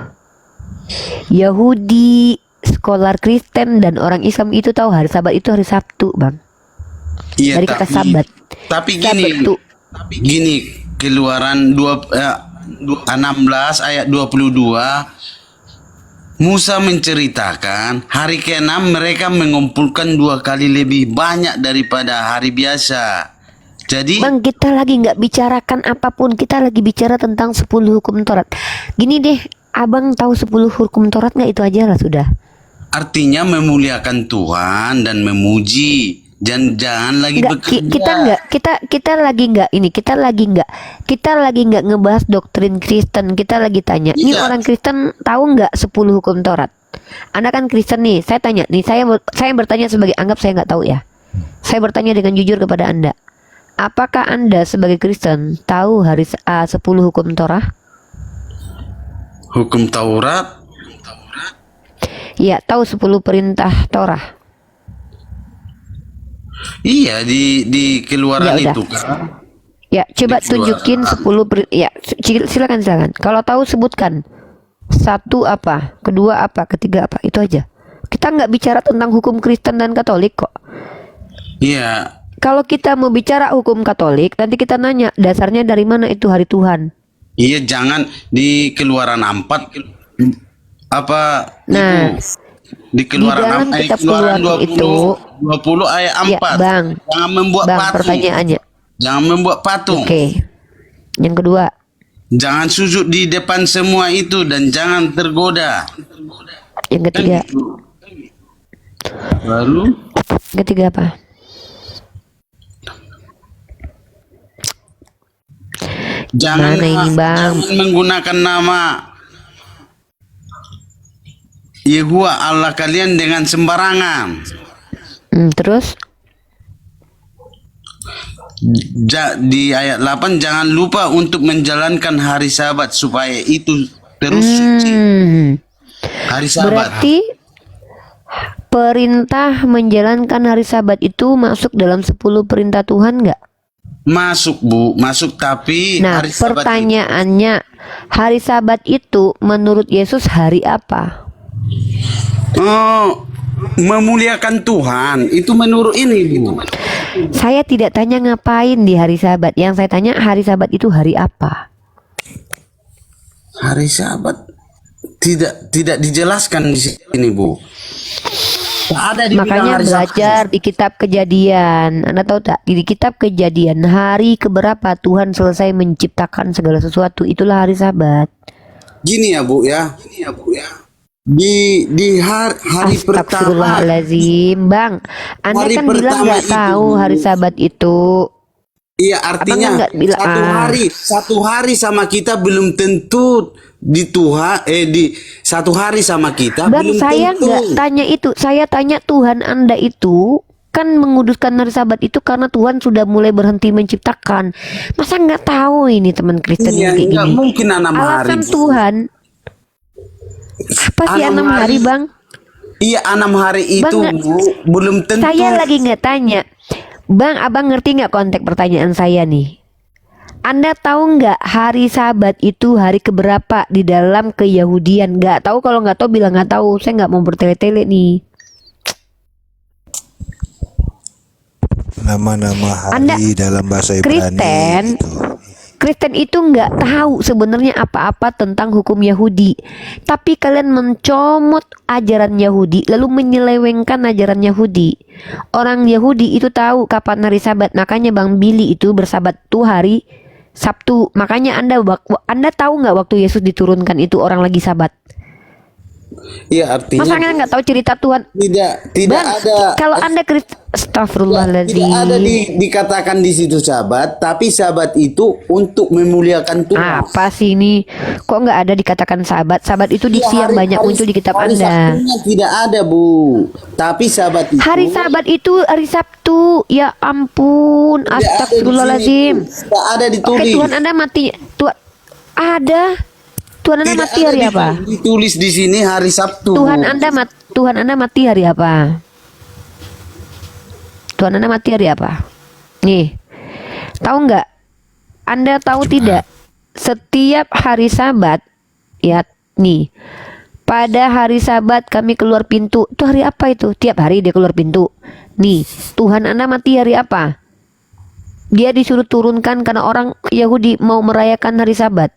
Yahudi, sekolah Kristen dan orang Islam itu tahu hari Sabat itu hari Sabtu, Bang. iya, Dari kata Sabat. Tapi Sabtu. gini, Keluaran 16 ayat 22, Musa menceritakan hari ke-6 mereka mengumpulkan 2 kali lebih banyak daripada hari biasa. Jadi Bang, kita lagi nggak bicarakan apapun, kita lagi bicara tentang 10 hukum Taurat. Gini deh, abang tahu 10 hukum Taurat nggak? Itu aja lah sudah. artinya memuliakan Tuhan dan memuji. Jangan lagi Nggak, bekerja. kita lagi nggak ngebahas doktrin Kristen. Kita lagi tanya, ini Iya. orang Kristen tahu nggak 10 hukum Taurat? Anda kan Kristen nih, saya tanya nih, saya bertanya sebagai, anggap saya nggak tahu ya. Saya bertanya dengan jujur kepada Anda. Apakah Anda sebagai Kristen tahu hari 10 hukum Torah? Hukum Taurat, Ya, tahu 10 perintah Torah. iya di Keluaran Ya udah. itu kan. Ya, coba Di Keluaran. tunjukin 10 ya, silakan. Kalau tahu sebutkan. Satu apa, kedua apa, ketiga apa, itu aja. Kita nggak bicara tentang hukum Kristen dan Katolik kok. Iya, Kalau kita mau bicara hukum Katolik, nanti kita nanya dasarnya dari mana itu hari Tuhan. iya jangan di Keluaran 4 apa Nah, itu di Keluaran di dalam 4 kitab Keluaran Keluaran 20 ayat Ya, 4. Bang. Jangan membuat Bang, patung. pertanyaannya. Jangan membuat patung. Oke. Yang kedua, Jangan sujud di depan semua itu dan jangan tergoda. yang ketiga, Lalu yang ketiga apa? jangan, Mana ini, Bang? jangan menggunakan nama Yehuwa Allah kalian dengan sembarangan. Terus? Di ayat 8 jangan lupa untuk menjalankan hari Sabat supaya itu terus suci. Hari Sabat. Berarti perintah menjalankan hari Sabat itu masuk dalam 10 perintah Tuhan nggak? Masuk Bu, masuk tapi Nah, hari Sabat pertanyaannya, hari Sabat itu menurut Yesus hari apa? oh, memuliakan Tuhan itu menurut ini Bu. Saya tidak tanya ngapain di hari Sabat. Yang saya tanya hari Sabat itu hari apa? Hari Sabat tidak dijelaskan di sini Bu. Tak ada dibilang Makanya hari belajar di kitab Kejadian. Anda tahu tak? Di kitab Kejadian hari keberapa Tuhan selesai menciptakan segala sesuatu, itulah hari Sabat. Gini ya Bu ya. Di hari pertama. Astagfirullahaladzim, Bang. Anda Hari kan bilang pertama nggak itu, tahu Bu. hari Sabat itu. Iya artinya Abang nggak bilang, satu hari sama kita belum tentu di Tuhan di satu hari sama kita Bang, belum saya tentu. nggak tanya itu. Saya tanya Tuhan Anda itu kan menguduskan hari Sabat itu karena Tuhan sudah mulai berhenti menciptakan. Masa nggak tahu ini teman Kristen Iya, yang kayak nggak gini? mungkin 6 hari. Alasan Bu. Tuhan apa sih 6 6 hari, Bang? Iya 6 hari itu Bang, Bu, belum tentu. Saya lagi nggak tanya, Bang. Abang ngerti nggak konteks pertanyaan saya nih? Anda tahu nggak hari Sabat itu hari keberapa di dalam keyahudian? Nggak tahu, kalau nggak tahu bilang nggak tahu. Saya nggak mau bertele-tele nih. Nama-nama hari Anda dalam bahasa Ibrani Kristen, itu. Kristen itu nggak tahu sebenarnya apa-apa tentang hukum Yahudi, tapi kalian mencomot ajaran Yahudi lalu menyelewengkan ajaran Yahudi. Orang Yahudi itu tahu kapan hari Sabat, makanya Bang Billy itu bersabat tuh hari Sabtu. Makanya Anda tahu nggak waktu Yesus diturunkan itu orang lagi Sabat? Iya, artinya Masa Anda nggak tahu cerita Tuhan? tidak Bang, ada. kalau Anda Astagfirullahaladzim. Tidak ada dikatakan di situ sabat, tapi sabat itu untuk memuliakan Tuhan. Apa sih ini? Kok nggak ada dikatakan sabat? Sabat itu diksi yang banyak muncul di kitab hari Anda. Sabtunya tidak ada, Bu. Tapi sabat itu Hari Sabat itu hari Sabtu. Ya ampun, tidak ada di sini, astagfirullahaladzim. tidak ada Oke, ditulis. Tuhan Anda mati. Ada. Tuhan Anda Tidak mati ada hari apa? ditulis di sini hari Sabtu. Tuhan Anda mati hari apa? Tuhan Anda mati hari apa? Nih, tahu nggak? Anda tahu tidak? Setiap hari Sabat, ya nih, pada hari Sabat kami keluar pintu. Itu hari apa itu? Tiap hari dia keluar pintu. Nih, Tuhan Anda mati hari apa? Dia disuruh turunkan karena orang Yahudi mau merayakan hari Sabat.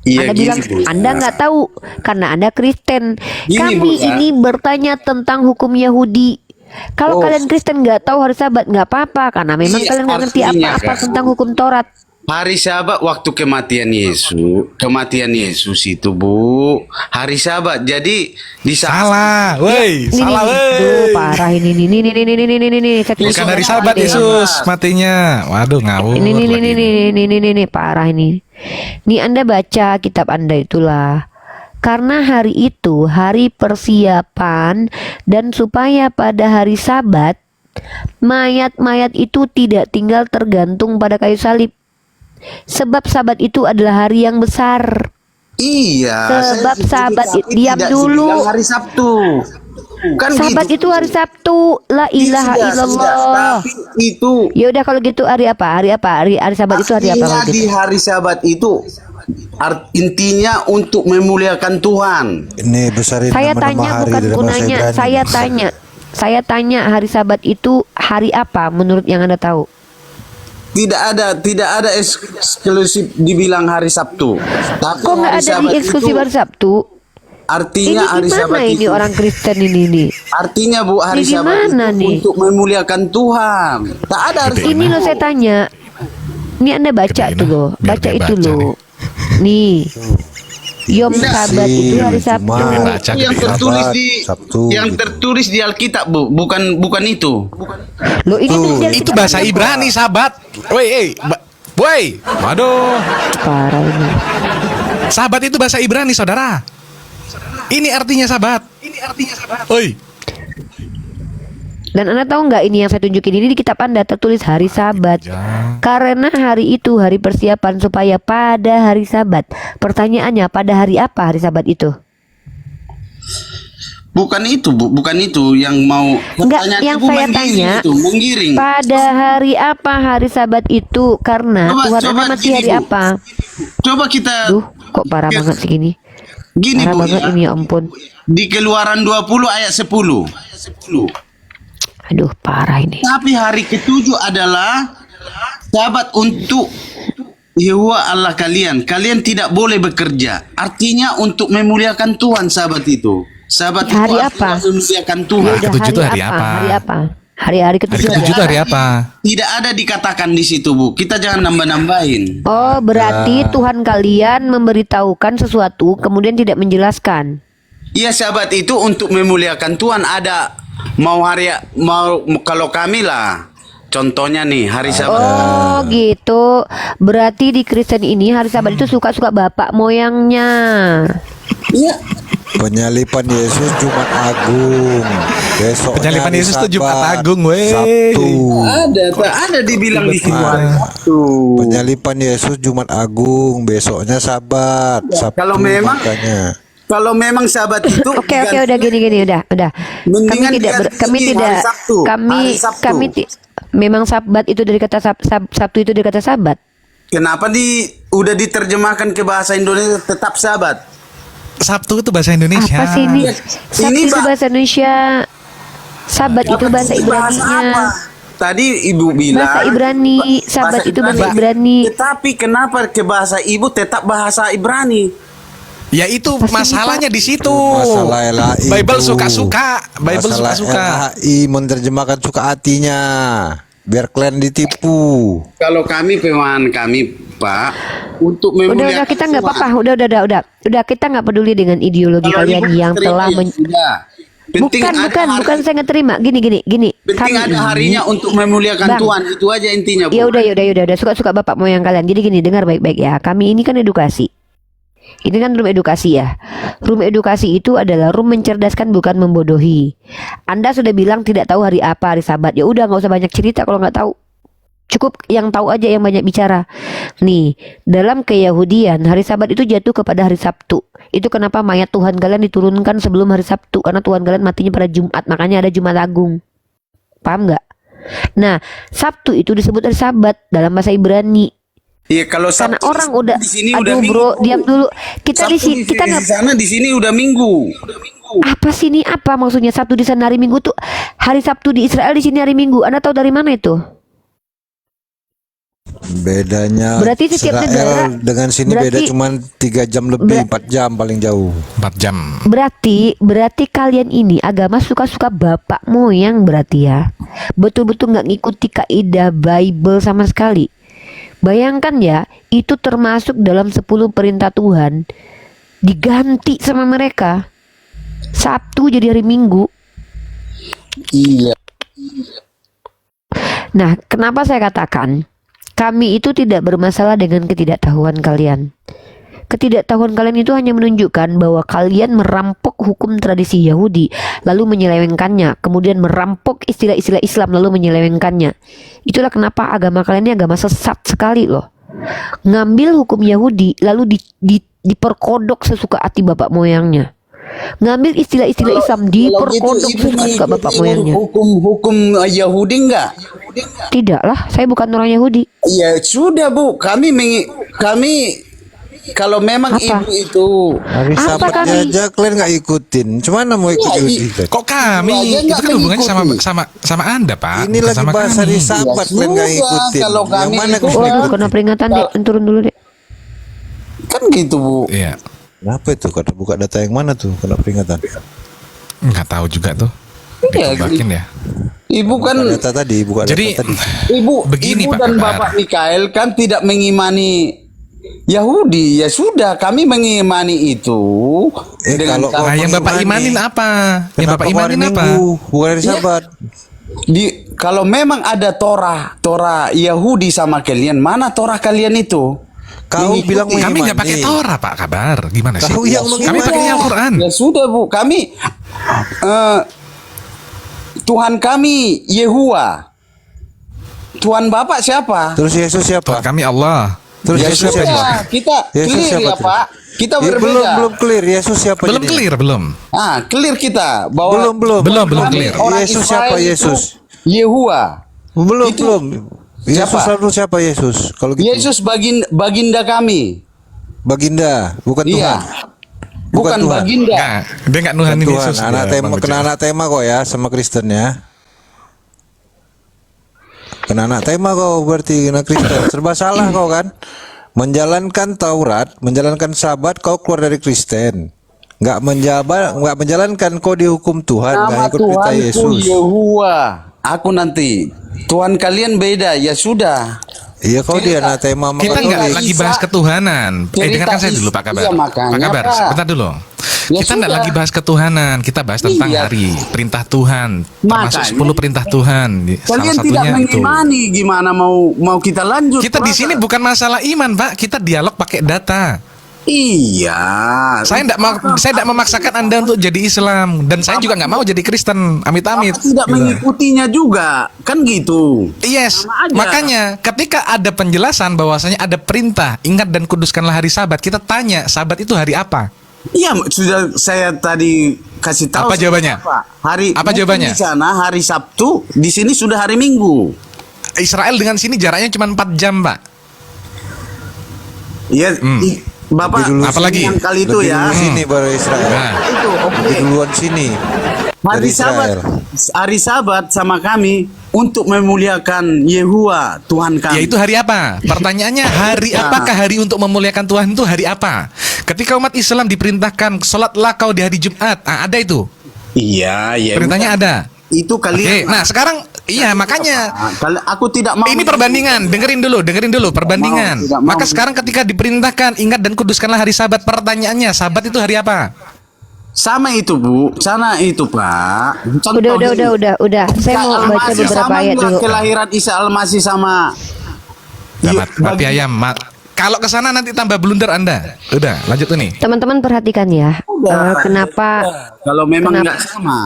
Iya, Anda gini, bilang Bu. Anda nggak tahu karena Anda Kristen. Gini, Kami Bu, ya. ini bertanya tentang hukum Yahudi. Kalau kalian Kristen nggak tahu hari Sabat nggak apa-apa karena memang Iya, kalian nggak ngerti artinya apa-apa kan. tentang hukum Taurat. Hari Sabat waktu kematian Yesus itu, Bu. Hari Sabat. Jadi di saat Salah, woi, Ini salah, nih, woi. duh, parah ini. Saya Bukan tunjukin hari deh. Sabat Yesus matinya. Waduh, ngawur. Ini parah ini. Nih Anda baca kitab Anda itulah. Karena hari itu hari persiapan dan supaya pada hari Sabat mayat-mayat itu tidak tinggal tergantung pada kayu salib. Sebab Sabat itu adalah hari yang besar. iya. Sebab saya Sabat setuju, tapi diam tidak dulu. dibilang hari Sabtu. Kan Sabat gitu. itu hari Sabtu. La ilaha Sudah, illallah. tapi itu Ya udah kalau gitu hari apa? Hari apa? Hari Sabat itu hari apa artinya kalau di gitu? hari Sabat itu intinya untuk memuliakan Tuhan. Ini besarin Saya nama-nama tanya hari bukan dalam bahasa gunanya. Ibrani. Saya tanya hari Sabat itu hari apa menurut yang Anda tahu? Tidak ada eksklusif dibilang hari Sabtu. Tapi Kok nggak hari ada di Sabat eksklusif itu hari Sabtu? Ini artinya hari gimana Sabat ini itu orang Kristen ini? artinya, Bu, hari Ini Sabat gimana itu nih? untuk memuliakan Tuhan. Tak ada hari Ini loh saya tanya. Ini Anda baca Gedein tuh lah, loh, biar baca dia itu baca loh. Nih, Yom Tidak Sabat sih, itu hari Sabtu. cuma- Baca yang gedein. tertulis Sabat, di Sabtu, yang gitu. tertulis di Alkitab, Bu, bukan itu. Loh ini tulis di Itu Alkitab bahasa Anda, Ibrani, Sabat. Woi, woi. Waduh. Parah ini. Sabat itu bahasa Ibrani, saudara. Ini artinya Sabat. Oi. Dan Anda tahu nggak ini yang saya tunjukin ini di kitab Anda tertulis hari Sabat. Ya. Karena hari itu hari persiapan supaya pada hari Sabat. Pertanyaannya pada hari apa hari Sabat itu? Bukan itu, Bu, bukan itu yang mau Enggak, pertanyaan yang Ibu saya menggiring tanya itu, menggiring. pada hari apa hari Sabat itu? Karena Tuhan Anda mati gini, hari Bu. apa? Coba kita Duh, kok parah banget sih gini. gini, Parah Bu, banget ya. ini ya ampun. Di Keluaran 20 ayat 10. Aduh, parah ini. Tapi hari ketujuh adalah Sabat untuk Yehova Allah kalian. Kalian tidak boleh bekerja. Artinya untuk memuliakan Tuhan Sabat itu. Sabat itu Hari artinya apa? memuliakan Ya Tuhan. udah, ketujuh itu hari apa? Hari apa? Hari Hari ketujuh. ketujuh itu hari apa? Tidak ada dikatakan di situ, Bu. Kita jangan nambah-nambahin. Oh, berarti Tuhan kalian memberitahukan sesuatu kemudian tidak menjelaskan. Iya, Sabat itu untuk memuliakan Tuhan. Ada mau kalau kami lah. Contohnya nih hari Sabat. Oh gitu. Berarti di Kristen ini hari Sabat itu suka-suka bapak moyangnya. Iya. Penyalipan Yesus Jumat Agung. Besoknya Penyalipan hari Yesus tuh Jumat Sabat, Agung, weh. Sabtu. Tak ada dibilang di situ hari Sabtu. Penyalipan Yesus Jumat Agung, besoknya Sabat. Sabtu kalau memang- makanya. Kalau memang Sabat itu Oke, udah gini udah. Mendingan Kami diganti tidak hari Sabtu. Hari Sabtu. memang Sabat itu dari kata Sabtu itu dari kata Sabat. Kenapa udah diterjemahkan ke bahasa Indonesia tetap Sabat? Sabtu itu bahasa Indonesia. Apa sih ini? Ya, Sabtu ini, itu Pak. bahasa Indonesia. Sabat itu bahasa Bahasa Ibraninya. apa? Tadi Ibu bilang Bahasa Ibrani. Sabat itu bahasa Ibrani. Ibrani. Tetapi kenapa ke bahasa Ibu tetap bahasa Ibrani? Ya itu masalahnya di situ. Masalah LHI Bible itu. suka-suka. Bible Masalah suka-suka. LHI menerjemahkan suka hatinya. biar kalian ditipu. Kalau kami pemahaman kami, Pak, untuk memuliakan Udah kita nggak Tuhan. apa-apa. Udah kita nggak peduli dengan ideologi Kalau kalian ibu yang terima, telah ya sudah. Penting bukan saya nggak terima. Gini. Penting Kami ada ini- harinya untuk memuliakan Bang. Tuhan. Itu aja intinya, Bu. Ya udah suka-suka bapak moyang kalian. Jadi gini, dengar baik-baik ya. Kami ini kan edukasi. Ini kan room edukasi ya. Room edukasi itu adalah room mencerdaskan bukan membodohi. Anda sudah bilang tidak tahu hari apa, hari Sabat. Ya udah nggak usah banyak cerita kalau nggak tahu. Cukup yang tahu aja yang banyak bicara. Nih, dalam keyahudian hari Sabat itu jatuh kepada hari Sabtu. Itu kenapa mayat Tuhan kalian diturunkan sebelum hari Sabtu, karena Tuhan kalian matinya pada Jumat, makanya ada Jumat Agung. Paham nggak? Nah, Sabtu itu disebut hari Sabat dalam bahasa Ibrani. Iya, kalau Karena Sabtu orang udah, di sini udah aduh minggu. bro, diam dulu. Kita di Sabtu sini, kita nggak di sana, di sini udah minggu. apa sih ini apa maksudnya Sabtu di sana hari Minggu tuh hari Sabtu di Israel, di sini hari Minggu. Anda tahu dari mana itu? Bedanya Berarti setiap negara- Israel dengan sini beda berarti- cuman 3 jam lebih, 4 jam paling jauh. 4 jam. Berarti kalian ini agama suka-suka bapak moyang berarti ya. Betul-betul nggak ngikuti kaidah Bible sama sekali. Bayangkan ya, itu termasuk dalam 10 perintah Tuhan diganti sama mereka. Sabtu jadi hari Minggu. Iya. Nah, kenapa saya katakan kami itu tidak bermasalah dengan ketidaktahuan kalian. Ketidaktahuan kalian itu hanya menunjukkan bahwa kalian merampok hukum tradisi Yahudi lalu menyelewengkannya, kemudian merampok istilah-istilah Islam lalu menyelewengkannya. Itulah kenapa agama kalian ini agama sesat sekali loh. Ngambil hukum Yahudi lalu diperkodok sesuka hati bapak moyangnya. Ngambil istilah-istilah Islam diperkodok Ibu sesuka bapak mengikuti moyangnya. hukum Yahudi enggak? Tidaklah, saya bukan orang Yahudi. Ya sudah, Bu. Kami kalau memang Apa? ibu itu Hari Apa Sabatnya kami? aja kalian nggak ikutin. Cuman mau ikut Iya, Yahudi kan? Kok kami? Aja Itu nggak kan hubungannya mengikuti. sama Anda, Pak. Ini bukan lagi sama bahas kami. hari Sabat Ya kalian nggak sudah, ikutin. kalau Yang kami mana itu- kalian Wah, ikutin? kena peringatan deh, turun dulu deh. kan gitu, Bu. Iya. Kenapa itu? Kata buka data yang mana tuh? Kena peringatan. Nggak tahu juga tuh. Iya, Dikobakin ya. Ibu kan Buka data tadi, buka Jadi data tadi. begini, ibu Pak dan Kabar. Bapak Mikael kan tidak mengimani Yahudi. Ya sudah, kami mengimani itu dengan kalau- cara- Nah, yang Bapak imani. imanin apa? Yang Kenapa Bapak kok hari imanin apa? Minggu, bukan hari Iya. Sabat? kalau memang ada Torah Yahudi sama kalian, mana Torah kalian itu? Kau Mengikuti. bilang Kami nggak pakai mengimani. Torah, Pak Kabar. Gimana sih? Kau yang Kami mengimani. pakai Al-Quran. Ya sudah, Bu. Kami Tuhan kami Yehua. Tuhan Bapak siapa? Terus Yesus siapa? Tuhan kami Allah. Terus Ya Yesus sudah, siapa? kita Yesus clear siapa ya, tuh? Pak. Kita Ya, berbeda. belum clear. Yesus siapa? Belum jadinya? clear, belum. Clear kita bahwa Belum Belum kami clear. orang Yesus Israel siapa itu Yesus? Yehua. Belum. Yesus Siapa? lalu siapa Yesus? Kalau gitu. Yesus baginda kami. Baginda, bukan Iya. Tuhan. Bukan Tuhan. baginda. Nggak, dia nggak Bukan nuhanin Tuhan. Yesus. Anak dia, tema, Bang kena Ucap. anak tema kok ya sama Kristen ya. Kena anak tema kau berarti kena Kristen. Serba salah kau kan. Menjalankan Taurat, menjalankan Sabat kau keluar dari Kristen. Nggak menjalankan kau dihukum Tuhan, nggak Nama ikut perintah Tuhanku Yesus. Yehua. Aku nanti. Tuhan kalian beda. Ya sudah. Iya kau dia anak tema sama Kita nggak Katolik. lagi bahas ketuhanan. Dengarkan saya dulu Pak Kabar. Iya, makanya, Pak Kabar, Pak. sebentar dulu. Ya Kita nggak sudah. lagi bahas ketuhanan. Kita bahas tentang Iya. hari perintah Tuhan. Termasuk Makanya. 10 perintah Tuhan. Salah Kalian tidak satunya itu. mengimani. Gimana mau kita lanjut? Kita di brother? sini bukan masalah iman, Pak. Kita dialog pakai data. Iya. Saya tidak memaksakan Anda untuk jadi Islam, dan saya juga nggak mau jadi Kristen. Amit-amit. Bapak tidak mengikutinya juga. Kan gitu. Yes, Sama aja. makanya ketika ada penjelasan bahwasanya ada perintah ingat dan kuduskanlah hari Sabat, kita tanya Sabat itu hari apa? Iya, sudah saya tadi kasih tahu. Apa jawabannya? Hari Apa mungkin jawabannya? Di sana hari Sabtu, di sini sudah hari Minggu. Israel dengan sini jaraknya cuma 4 jam, Pak. Iya, Bapak Lebih dulu Apalagi? yang kali itu Lebih ya. dulu sini baru Israel. Nah, Itu oke. Lebih duluan sini. Hari dari Sabat, Israel. hari Sabat sama kami untuk memuliakan Yehua Tuhan kami. yaitu hari apa? Pertanyaannya hari apakah hari untuk memuliakan Tuhan itu hari apa? Ketika umat Islam diperintahkan sholatlah kau di hari Jumat, ada itu. Iya, iya. Perintahnya ada. Itu Oke, kalian. nah sekarang Iya, makanya Kalau aku tidak mau ini perbandingan. Dengerin dulu perbandingan. tidak mau. Maka sekarang ketika diperintahkan ingat dan kuduskanlah hari Sabat, pertanyaannya, Sabat itu hari apa? sama itu Bu, sana itu Pak. Contoh Udah. Saya mau baca Al-Masih beberapa sama ayat nggak dulu. kelahiran Isa Al-Masih sama Dapat mati ayam. Kalau ke sana nanti tambah blunder Anda. Udah, lanjut nih. Teman-teman perhatikan ya. Kenapa kalau memang Kenapa? nggak sama.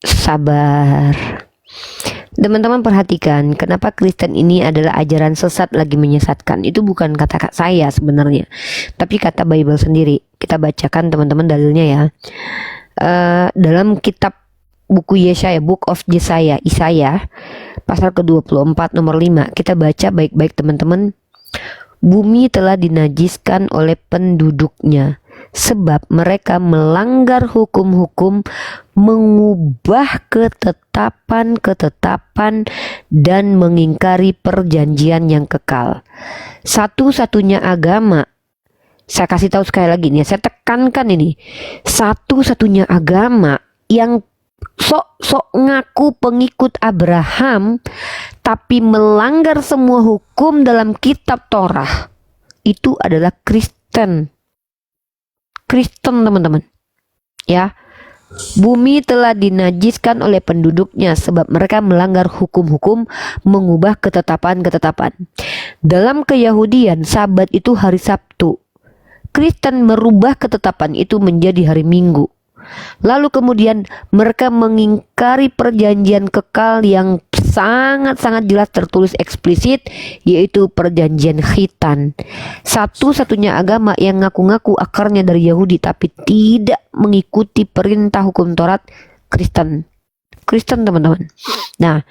sabar? Teman-teman perhatikan, kenapa Kristen ini adalah ajaran sesat lagi menyesatkan. Itu bukan kata saya sebenarnya, tapi kata Bible sendiri. Kita bacakan teman-teman dalilnya ya. Dalam kitab buku Yesaya, Book of Yesaya, Isaya, pasal ke-24 nomor 5. Kita baca baik-baik teman-teman. Bumi telah dinajiskan oleh penduduknya, sebab mereka melanggar hukum-hukum, mengubah ketetapan-ketetapan, dan mengingkari perjanjian yang kekal. Satu-satunya agama, saya kasih tahu sekali lagi nih, saya tekankan ini, satu-satunya agama yang sok ngaku pengikut Abraham tapi melanggar semua hukum dalam kitab Torah, itu adalah Kristen. Teman-teman ya. Bumi telah dinajiskan oleh penduduknya sebab mereka melanggar hukum-hukum, mengubah ketetapan-ketetapan. Dalam keyahudian Sabat itu hari Sabtu. Kristen merubah ketetapan itu menjadi hari Minggu. Lalu kemudian mereka mengingkari perjanjian kekal yang sangat-sangat jelas tertulis eksplisit, yaitu perjanjian khitan. Satu-satunya agama yang ngaku-ngaku akarnya dari Yahudi tapi tidak mengikuti perintah hukum Taurat, Kristen teman-teman. Nah,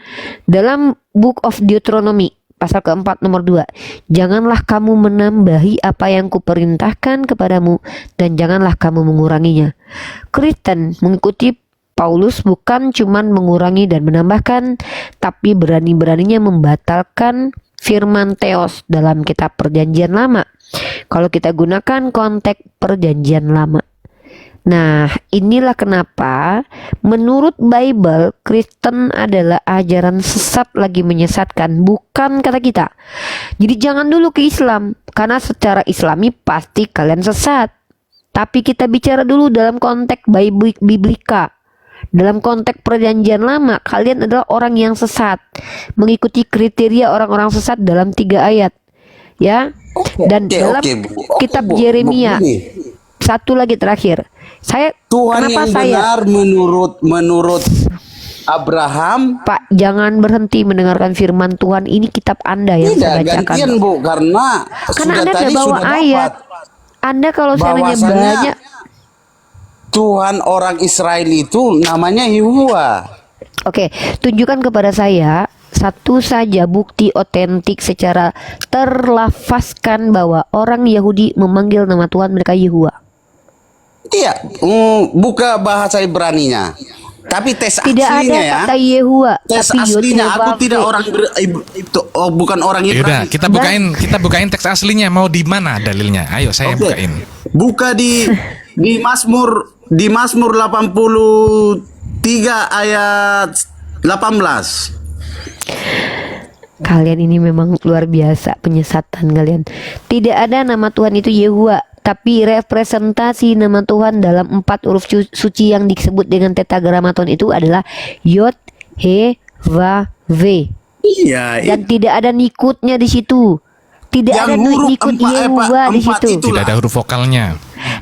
dalam Book of Deuteronomy pasal keempat nomor 2, janganlah kamu menambahi apa yang kuperintahkan kepadamu, dan janganlah kamu menguranginya. Kristen mengikuti Paulus bukan cuman mengurangi dan menambahkan, tapi berani-beraninya membatalkan firman Theos dalam kitab perjanjian lama kalau kita gunakan konteks perjanjian lama. Nah, inilah kenapa menurut Bible Kristen adalah ajaran sesat lagi menyesatkan, bukan kata kita. Jadi jangan dulu ke Islam, karena secara Islami pasti kalian sesat. Tapi kita bicara dulu dalam konteks Biblika. Dalam konteks perjanjian lama, kalian adalah orang yang sesat, mengikuti kriteria orang-orang sesat dalam 3 ayat. Ya. Dan dalam kitab Yeremia, satu lagi terakhir. Tuhan yang benar menurut Abraham. Pak, jangan berhenti mendengarkan firman Tuhan. Ini kitab Anda yang saya bacakan. Gantian Bu, karena Anda tadi tidak bawa sudah ayat. dapat. Anda kalau saya nanya Bahwasannya banyak. Tuhan orang Israel itu namanya Yehuwa. Oke, tunjukkan kepada saya satu saja bukti otentik secara terlafazkan bahwa orang Yahudi memanggil nama Tuhan mereka Yehuwa. Iya, buka bahasa Ibraninya. Tapi tes Tidak aslinya ada ya. kata Yehuwa, Tes tapi aslinya aku Yod-Heh-Vav-He. tidak orang bukan orang Yaudah, Ibrani. kita bukain teks aslinya. Mau di mana dalilnya? Ayo saya Oke. bukain. Buka di Mazmur 83 ayat 18. Kalian ini memang luar biasa penyesatan kalian. Tidak ada nama Tuhan itu Yehuwa, tapi representasi nama Tuhan dalam 4 huruf suci yang disebut dengan tetragramaton itu adalah Yod, He, Va, V. Iya, Dan tidak ada nikutnya di situ. Tidak yang ada huruf nikut empat- Yehuwa di empat situ. itu. Tidak ada huruf vokalnya.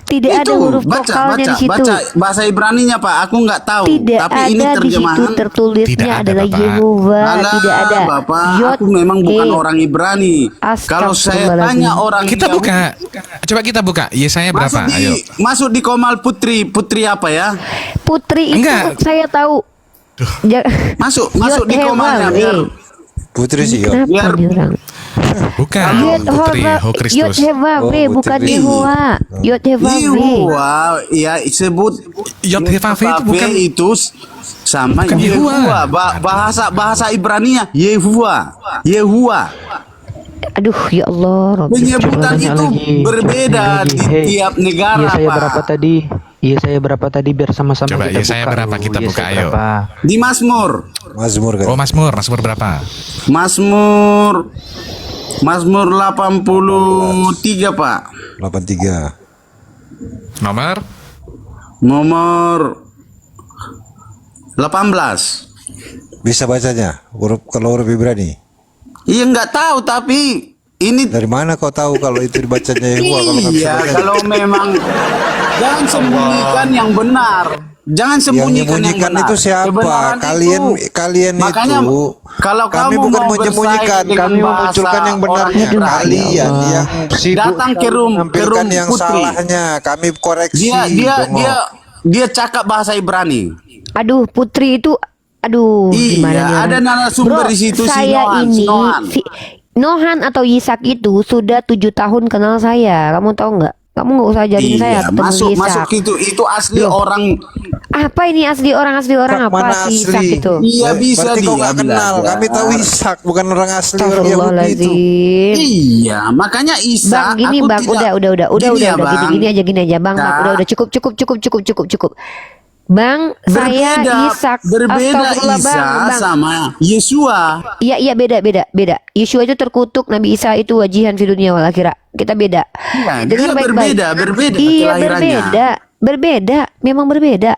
Tidak ada huruf vokalnya di situ. baca bahasa Ibraninya Pak, aku nggak tahu. Tidak Tapi ada ini di situ terjemahan. Tidak tertulisnya ada, adalah Bapak. Yehuwa. Alah, Tidak ada. Bapak, Yod, aku memang bukan He. orang Ibrani. Kalau saya Astagfirullahaladzim. tanya orang Kita Yahudi, buka. Coba kita buka. Yesaya berapa? Ayo. masuk di Komal Putri apa ya? Putri itu Enggak. saya tahu. Ja- Masuk Yod, di He, Komalnya Va, V. biar Putri sih yo. Kenapa Biar- nih orang? Bukan. Putri Ho Yod Kristus. Heva V, Oh, bukan Putri. Yehuwa. Yod Heva V. Yehuwa ya sebut Yod-Heh-Vav-He itu bukan. itu sama Bukan Yehuwa. Yehuwa. Bahasa Ibraninya Yehuwa. Aduh, ya Allah. Rabbi. Penyebutan itu berbeda di tiap negara, Iya saya Pak. berapa tadi? Yesaya berapa tadi biar sama-sama Coba kita Yesaya buka berapa dulu. kita buka, Yesaya ayo. berapa? Di Mazmur. Mazmur kan. Oh Mazmur berapa? Mazmur 83, Pak. 83. Nomor Nomor 18. Bisa bacanya kalau huruf Ibrani. Iya nggak tahu tapi ini Dari mana kau tahu kalau itu dibacanya Yehua kalau nggak bisa iya baca? kalau memang jangan sembunyikan yang benar. Jangan Yang sembunyikan yang menyembunyikan benar. itu siapa? Kebenaran Kalian Makanya, itu. kalau Kami kamu bukan mau menyembunyikan, bersaing dengan kami memunculkan bahasa yang benarnya. orang Ibrani, Kalian yang sibuk datang ke room menampilkan yang putri. salahnya. Kami koreksi. Bengok. Dia cakap bahasa Ibrani. Aduh, Putri itu, aduh, gimana Iya, nih ada orang? narasumber Bro, di situ si saya Nohan, ini, Nohan. Nohan atau Yisak itu sudah 7 tahun kenal saya. Kamu tahu nggak? Kamu nggak usah ajarin saya Iya, ketemu masuk Yisak. itu asli orang. Apa ini asli orang apa Mana si Yisak asli? itu? Iya bisa Berarti kau dia nggak kenal. belajar. Kami tahu Ishak bukan orang asli orang Yahudi itu. Astagfirullahaladzim. Iya, makanya Isa. Bang, gini aku bang, tidak- udah, ya, gini aja bang, Nah. udah cukup. Bang, saya Yisak, berbeda astagfirullah, Isa bang. sama Yesua. Iya beda. Yeshua itu terkutuk, Nabi Isa itu wajihan fi dunia wal akhirah. Kita beda. Iya, Dengar dia baik-baik. berbeda Iya, kelahirannya. memang berbeda.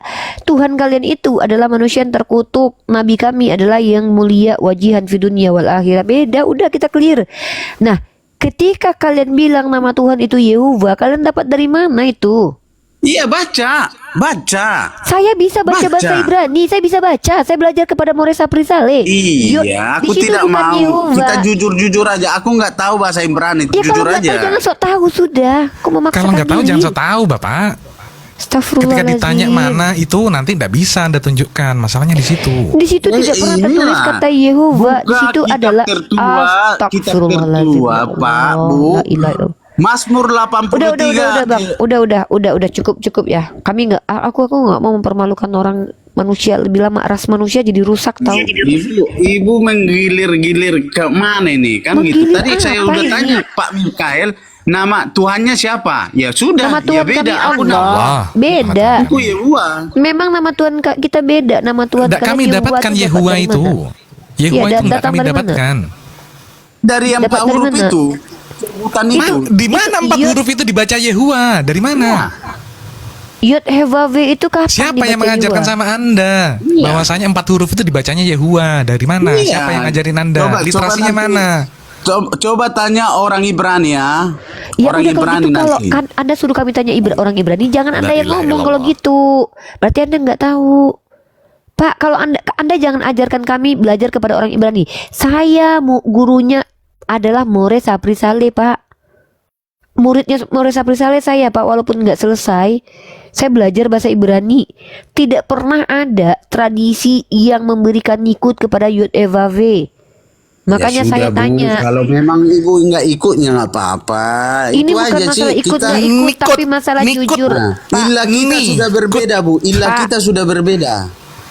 Tuhan kalian itu adalah manusia yang terkutuk, Nabi kami adalah yang mulia wajihan fi dunia wal akhirah. Beda, udah kita clear. Nah, ketika kalian bilang nama Tuhan itu Yehuwa, kalian dapat dari mana itu? Iya, baca. Saya bisa baca bahasa Ibrani, saya bisa baca. Saya belajar kepada Moresa Prisale. Iya, aku di situ tidak bukan mau. Yehuwa. Kita jujur aja. Aku nggak tahu bahasa Ibrani. Ya Jujur kalau nggak aja. tahu jangan sok tahu sudah. Kok memaksakan kalau nggak tahu diri? jangan so tahu Bapak. Ketika Astagfirullahaladzim. ditanya mana itu nanti tidak bisa Anda tunjukkan. Masalahnya di situ. Di situ tidak pernah tertulis inilah. kata Yehuwa. Di Buka situ kitab adalah tertua, astagfirullahaladzim. kitab tertua, Ya Pak, Allah, Bu. la ilaha illallah. Mazmur 83. Udah bang, udah cukup ya. Kami nggak, aku nggak mau mempermalukan orang manusia lebih lama, ras manusia jadi rusak tahu. Ibu menggilir-gilir ke mana ini? Kan gitu. Menggilir Tadi saya apa udah ini? tanya Pak Mikael, nama Tuhannya siapa? Ya sudah, Nama ya Tuhan beda. kami Aku Allah. Allah. Beda. Aku Yehuwa. Memang nama Tuhan kita beda. Nama Tuhan Tidak, kami Yehuwa dapatkan dapat Yehuwa dari itu. mana? Yehuwa Iya, itu nggak datang kami dari mana? dapatkan. Dari yang Dapat 4 dari huruf mana? itu. Sebutan itu. Di mana 4 Yud- huruf itu dibaca Yehuwa? Dari mana? Yod Hevav itu kapan Siapa yang dibaca mengajarkan Yehuwa? sama Anda bahwasanya 4 huruf itu dibacanya Yehuwa? Dari mana? Iya. Siapa yang ngajarin Anda? Literasinya nanti. mana? Coba tanya orang Ibrani ya. Ya Orang udah kalau Ibrani gitu, kalau nanti. kan Anda suruh kami tanya orang Ibrani, jangan Anda La yang ilaha ngomong kalau illallah. gitu. Berarti Anda nggak tahu. Pak, kalau Anda jangan ajarkan kami belajar kepada orang Ibrani. Saya gurunya adalah More Sapri Saleh, Pak. Muridnya More Sapri Saleh saya, Pak, walaupun nggak selesai. Saya belajar bahasa Ibrani. Tidak pernah ada tradisi yang memberikan nikut kepada Yud Evave. Makanya Ya saya sudah, Bu. tanya. Kalau memang ibu nggak ikutnya nggak apa-apa. Ini Itu bukan aja masalah sih. ikut Kita nggak ikut, Nikut, tapi masalah nikut. jujur. Nah, Pak, illa kita ini, sudah berbeda, Bu. Illa Pak. kita sudah berbeda.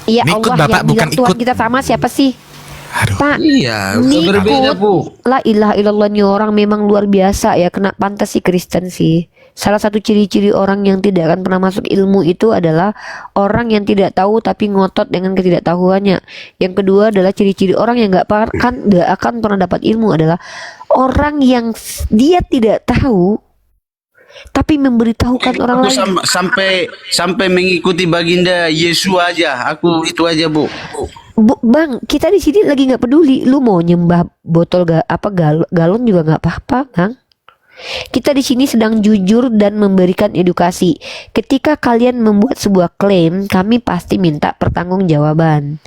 ya Nikut, Allah Bapak, yang bukan bilang Tuhan ikut. kita sama siapa sih? Aduh. Pak, Iya, nikut. berbeda, Bu. La ilaha illallah, nih orang memang luar biasa ya, kena pantas sih Kristen sih. Salah satu ciri-ciri orang yang tidak akan pernah masuk ilmu itu adalah orang yang tidak tahu tapi ngotot dengan ketidaktahuannya. Yang kedua adalah ciri-ciri orang yang nggak akan pernah dapat ilmu adalah orang yang dia tidak tahu tapi memberitahukan orang Aku lain. sampai mengikuti baginda Yesus aja. Aku itu aja, Bu. Bang, kita di sini lagi nggak peduli. Lu mau nyembah botol galon juga nggak apa-apa, Bang. Kita di sini sedang jujur dan memberikan edukasi. Ketika kalian membuat sebuah klaim, kami pasti minta pertanggungjawaban.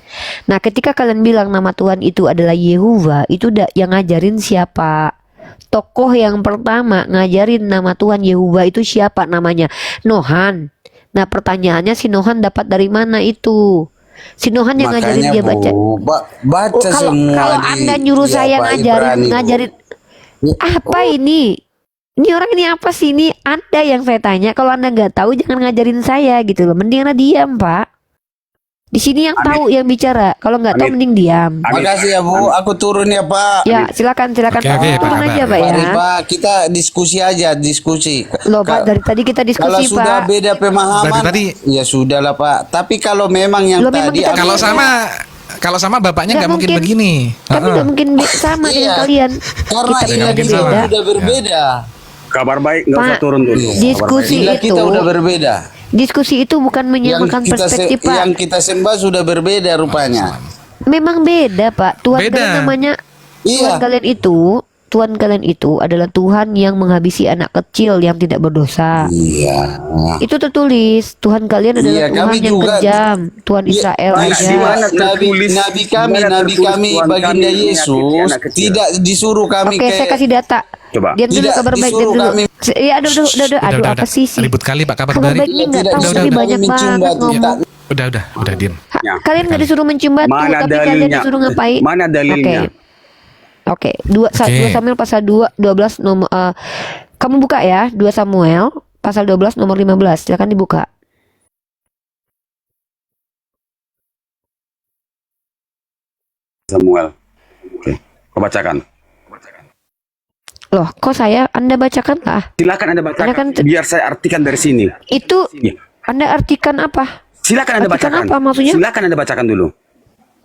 Nah, ketika kalian bilang nama Tuhan itu adalah Yehuwa, itu yang ngajarin siapa? Tokoh yang pertama ngajarin nama Tuhan Yehuwa itu siapa namanya? Nohan. Nah, pertanyaannya si Nohan dapat dari mana itu? Si Nohan yang ngajarin dia baca. Baca kalau semua kalau di- Anda nyuruh di saya apa, Ibrani, Bu. ngajarin apa ini? Ini orang ini apa sih ini? Anda yang saya tanya. Kalau Anda nggak tahu jangan ngajarin saya gitu loh. Mending Anda diam, Pak. Di sini yang tahu yang bicara. Kalau nggak tahu mending diam. Makasih ya Bu, aku turun ya Pak. Ya, silakan. Oke, Pak Turun Kabar. aja Pak ya. Mari Pak, kita diskusi aja, diskusi. Loh Pak, dari tadi kita Kalau diskusi sudah Pak. beda pemahaman, Dari tadi. ya sudahlah Pak. Tapi kalau memang yang Loh, memang tadi kita- Kalau sama bapaknya nggak mungkin begini. Kami nggak mungkin sama dengan Iya. kalian. karena Kita ilah mungkin kita sama. sudah berbeda. Kabar baik, nggak usah Pak, turun dulu. diskusi Ilah itu, kita udah berbeda. diskusi itu bukan menyamakan perspektif Pak. yang kita sembah sudah berbeda rupanya. Memang beda Pak. Tuhan Beda. kalian namanya Iya. Tuhan kalian itu adalah Tuhan yang menghabisi anak kecil yang tidak berdosa. Iya. Itu tertulis. Tuhan kalian adalah Iya, Tuhan kami yang juga. kejam. Tuhan Israel Iya, aja. di mana Nabi tertulis- nabi di mana nabi tertulis kami Tuhan baginda kami menyakiti Yesus anak kecil? tidak disuruh kami Oke, saya kasih data. Coba. Diam dulu, Tidak kabar baik, diam disuruh dulu. kami. Ya, aduh, aduh, apa sih? Ribut kali Pak Kabar Kabar dari. baik ini nggak Tidak tahu, disuruh tapi kami banyak mencium banget batu. ngomong. Udah diam. Ya. Kalian nggak disuruh mencium batu, Mana tapi kalian dalilnya? disuruh ngapain? Mana dalilnya? Oke, 2 Samuel pasal 12 nomor kamu buka ya, 2 Samuel pasal 12 nomor 15. Silakan dibuka. Samuel. Oke. Kau bacakan. Loh, kok Anda bacakan lah? Silakan Anda bacakan. Anda kan- Biar saya artikan dari sini. Itu Iya. Anda artikan apa? Silakan Anda Artikan bacakan. apa maksudnya? Silakan Anda bacakan dulu.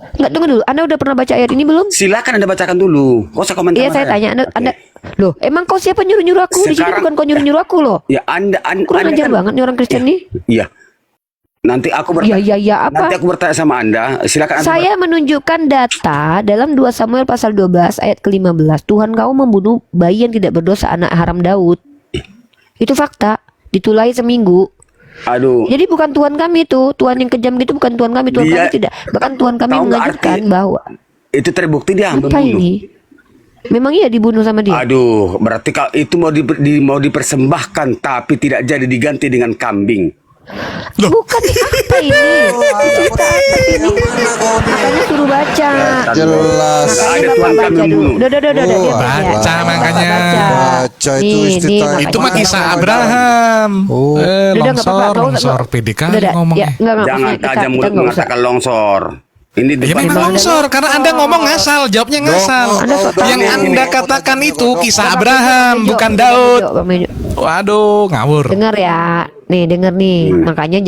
Enggak, tunggu dulu. Anda udah pernah baca ayat ini belum? Silakan Anda bacakan dulu. Kau usah komentar. Iya, saya tanya Anda. Loh, emang kau siapa nyuruh-nyuruh aku? Di sini Sekarang- bukan kau nyuruh-nyuruh aku loh. Ya Anda Kurang ajar kan- banget nih orang Kristen nih. Iya. Nanti aku Iya, bertanya. iya, apa? Nanti aku bertanya sama Anda. Silakan Anda. Saya menunjukkan data dalam 2 Samuel pasal 12 ayat ke-15. Tuhan kau membunuh bayi yang tidak berdosa, anak haram Daud. Itu fakta. Ditulai seminggu. Aduh. Jadi bukan Tuhan kami itu. Tuhan yang kejam gitu bukan Tuhan kami. Tuhan Dia- kami tidak. Bahkan Tuhan kami tahu nggak mengajarkan arti- bahwa Itu terbukti dia apa membunuh. ini? Memang iya dibunuh sama dia. Aduh, berarti kalau itu mau dipersembahkan tapi tidak jadi diganti dengan kambing. Bukan apa ini? Cerita apa ini? Makanya suruh baca. Jelas. Ada Makanya Tuhan Bapak kami baca dulu. membunuh. Udah. Oh, baca Bapak makanya. Baca itu istitah. Itu mah makanya- kisah Abraham. Oh. Udah, nggak apa-apa. Longsor PDK ngomongnya. Enggak, Jangan maksudnya tajam mulut nggak usah. mengatakan longsor. Ini Ya depan memang longsor karena Anda ngomong ngasal, jawabnya ngasal. Anda sok tahu. Yang Anda katakan itu kisah Bang Abraham, Mejo, bukan Bang Daud. Mejo, Bang Mejo. Waduh, ngawur. Dengar ya, denger nih. Makanya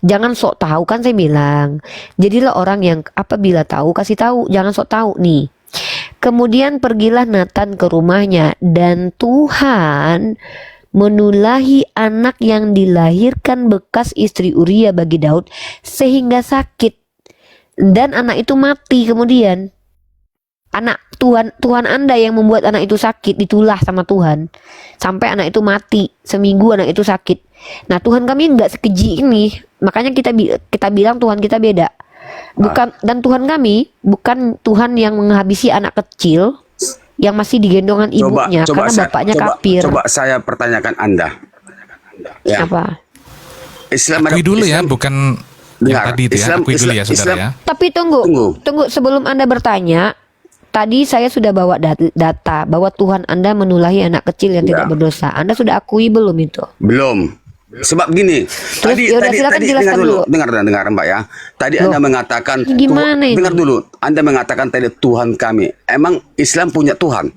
jangan sok tahu kan saya bilang. Jadilah orang yang apabila tahu kasih tahu, jangan sok tahu nih. Kemudian pergilah Nathan ke rumahnya dan Tuhan menulahi anak yang dilahirkan bekas istri Uria bagi Daud sehingga sakit dan anak itu mati. Kemudian anak Tuhan Anda yang membuat anak itu sakit ditulah sama Tuhan sampai anak itu mati. Seminggu anak itu sakit. Nah, Tuhan kami nggak sekeji ini. Makanya kita bilang Tuhan kita beda. Bukan, dan Tuhan kami bukan Tuhan yang menghabisi anak kecil yang masih digendongan ibunya karena bapaknya kafir. Coba saya pertanyakan Anda. Ya. Apa? Islam Akui dulu ya, bukan yang Dengar, tadi itu ya. Islam- Akui dulu ya, Islam- saudara ya. Tapi tunggu Tunggu. sebelum Anda bertanya. Tadi saya sudah bawa data bahwa Tuhan Anda menulahi anak kecil yang tidak berdosa. Anda sudah akui belum itu? Belum. Sebab gini, yaudah, silakan jelaskan dulu. dengar Mbak ya. Tadi Loh, Anda mengatakan gimana ini? dengar dulu. Anda mengatakan tadi Tuhan kami. Emang Islam punya Tuhan?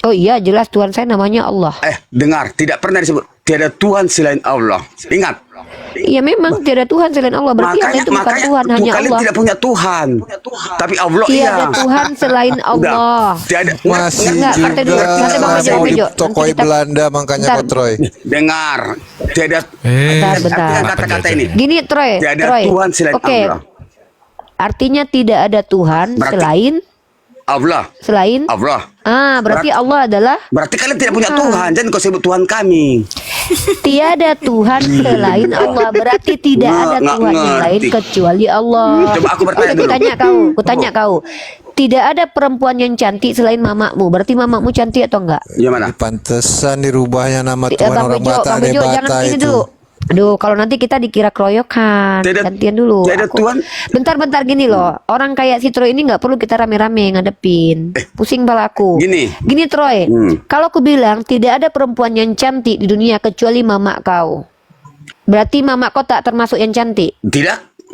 Oh iya, jelas Tuhan saya namanya Allah. Dengar, tidak pernah disebut tiada Tuhan selain Allah. Ingat. Iya memang tiada Tuhan selain Allah. Berarti Anda itu bukan Tuhan, hanya kalian Allah. tidak punya Tuhan. Tapi Allah iya. Tiada Tuhan selain Allah. Tiada. Masih Enggak, kata dulu. juga Nanti Bang Mejo, mau Mejo. ditokoi Nanti kita- Belanda makanya Bentar. kok Troy. Dengar. Tiada. Bentar. Artikan kata-kata ini. Gini Troy, Tiada Troy. Tuhan selain Oke. Allah. Artinya tidak ada Tuhan Berarti- selain Allah. berarti Allah adalah Berarti kalian tidak punya Tuhan. Jangan kau sebut Tuhan kami. tiada Tuhan selain Allah. Berarti tidak ada Nggak Tuhan yang lain ngerti. kecuali Allah. Coba aku bertanya Oke, dulu. Ku tanya kau. Tidak ada perempuan yang cantik selain mamamu. Berarti mamamu cantik atau enggak? Ya mana? Pantesan dirubahnya nama Tuhan Bang orang Bejo, Batak Bang Bejo, jangan Debata gini itu. dulu. Aduh, kalau nanti kita dikira keroyokan. Tidak- Gantian dulu. tidak Tuhan. Bentar gini loh. Orang kayak si Troy ini nggak perlu kita rame-rame ngadepin. Pusing kepala aku. Gini. Troy. Kalau aku bilang tidak ada perempuan yang cantik di dunia kecuali mama kau. Berarti mama kau tak termasuk yang cantik. Tidak.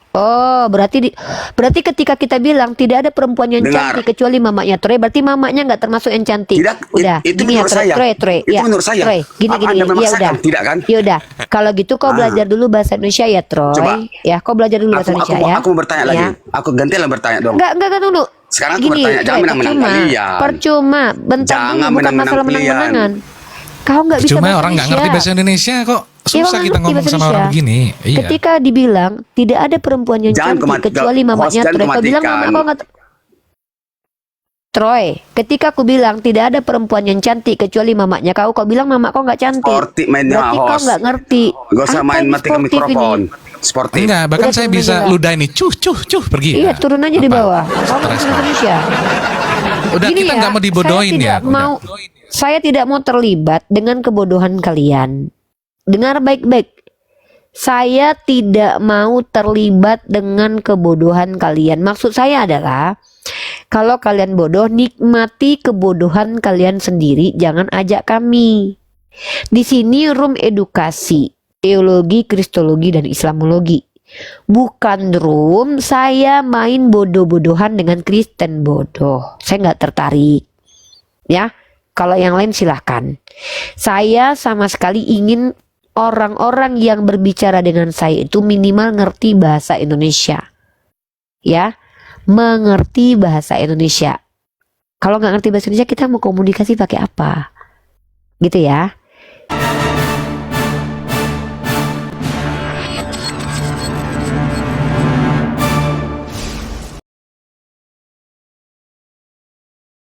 Oh, berarti ketika kita bilang tidak ada perempuan yang Dengar. cantik kecuali mamanya Troy, berarti mamanya nggak termasuk yang cantik. Tidak, Udah, itu gini ya, menurut Troy, saya. Troy, Itu ya, menurut saya. Troy, gini, Apa gini, Anda ya memaksakan? udah, Tidak kan? ya udah. Kalau gitu kau belajar dulu bahasa Indonesia ya, Troy. Coba. Ya, kau belajar dulu bahasa Indonesia ya. Aku mau bertanya lagi. Ya. Aku gantilah bertanya dong. Enggak dulu. Sekarang aku Gini, bertanya, jangan Troy, menang-menang kalian. Percuma, bentar Jangan dulu, bukan menang-menang masalah kalian. menang-menangan. Kau nggak bisa Cuma bahasa orang nggak Indonesia. ngerti bahasa Indonesia kok. Ya, Susah orang kita ngerti ngomong bahasa sama orang Indonesia. begini. Iya. Ketika dibilang tidak ada perempuan yang Jangan cantik kecuali mamanya host, jangan Troy. Kau bilang kematikan. mama kau nggak. Troy, ketika aku bilang tidak ada perempuan yang cantik kecuali mamanya kau bilang mama kau nggak cantik. Sportif mainnya, Berarti kau host. nggak ngerti. Gak usah Apa main ini matikan sportif mikrofon. ini? Sportif. Enggak, bahkan Udah, saya turun bisa aja. ludah ini cuh pergi. Iya, Ya. turun aja di Apa? bawah. Kau nggak Stres bisa kok. Indonesia. Udah Gini kita nggak mau dibodohin saya ya. tidak mau, saya tidak mau terlibat dengan kebodohan kalian. Dengar baik-baik. Saya tidak mau terlibat dengan kebodohan kalian. Maksud saya adalah kalau kalian bodoh, nikmati kebodohan kalian sendiri, jangan ajak kami. Di sini room edukasi, teologi, kristologi, dan islamologi. Bukan room saya main bodoh-bodohan dengan Kristen bodoh. Saya nggak tertarik. Ya, kalau yang lain silahkan. Saya sama sekali ingin orang-orang yang berbicara dengan saya itu minimal ngerti bahasa Indonesia. Ya, mengerti bahasa Indonesia. Kalau nggak ngerti bahasa Indonesia, kita mau komunikasi pakai apa? Gitu ya.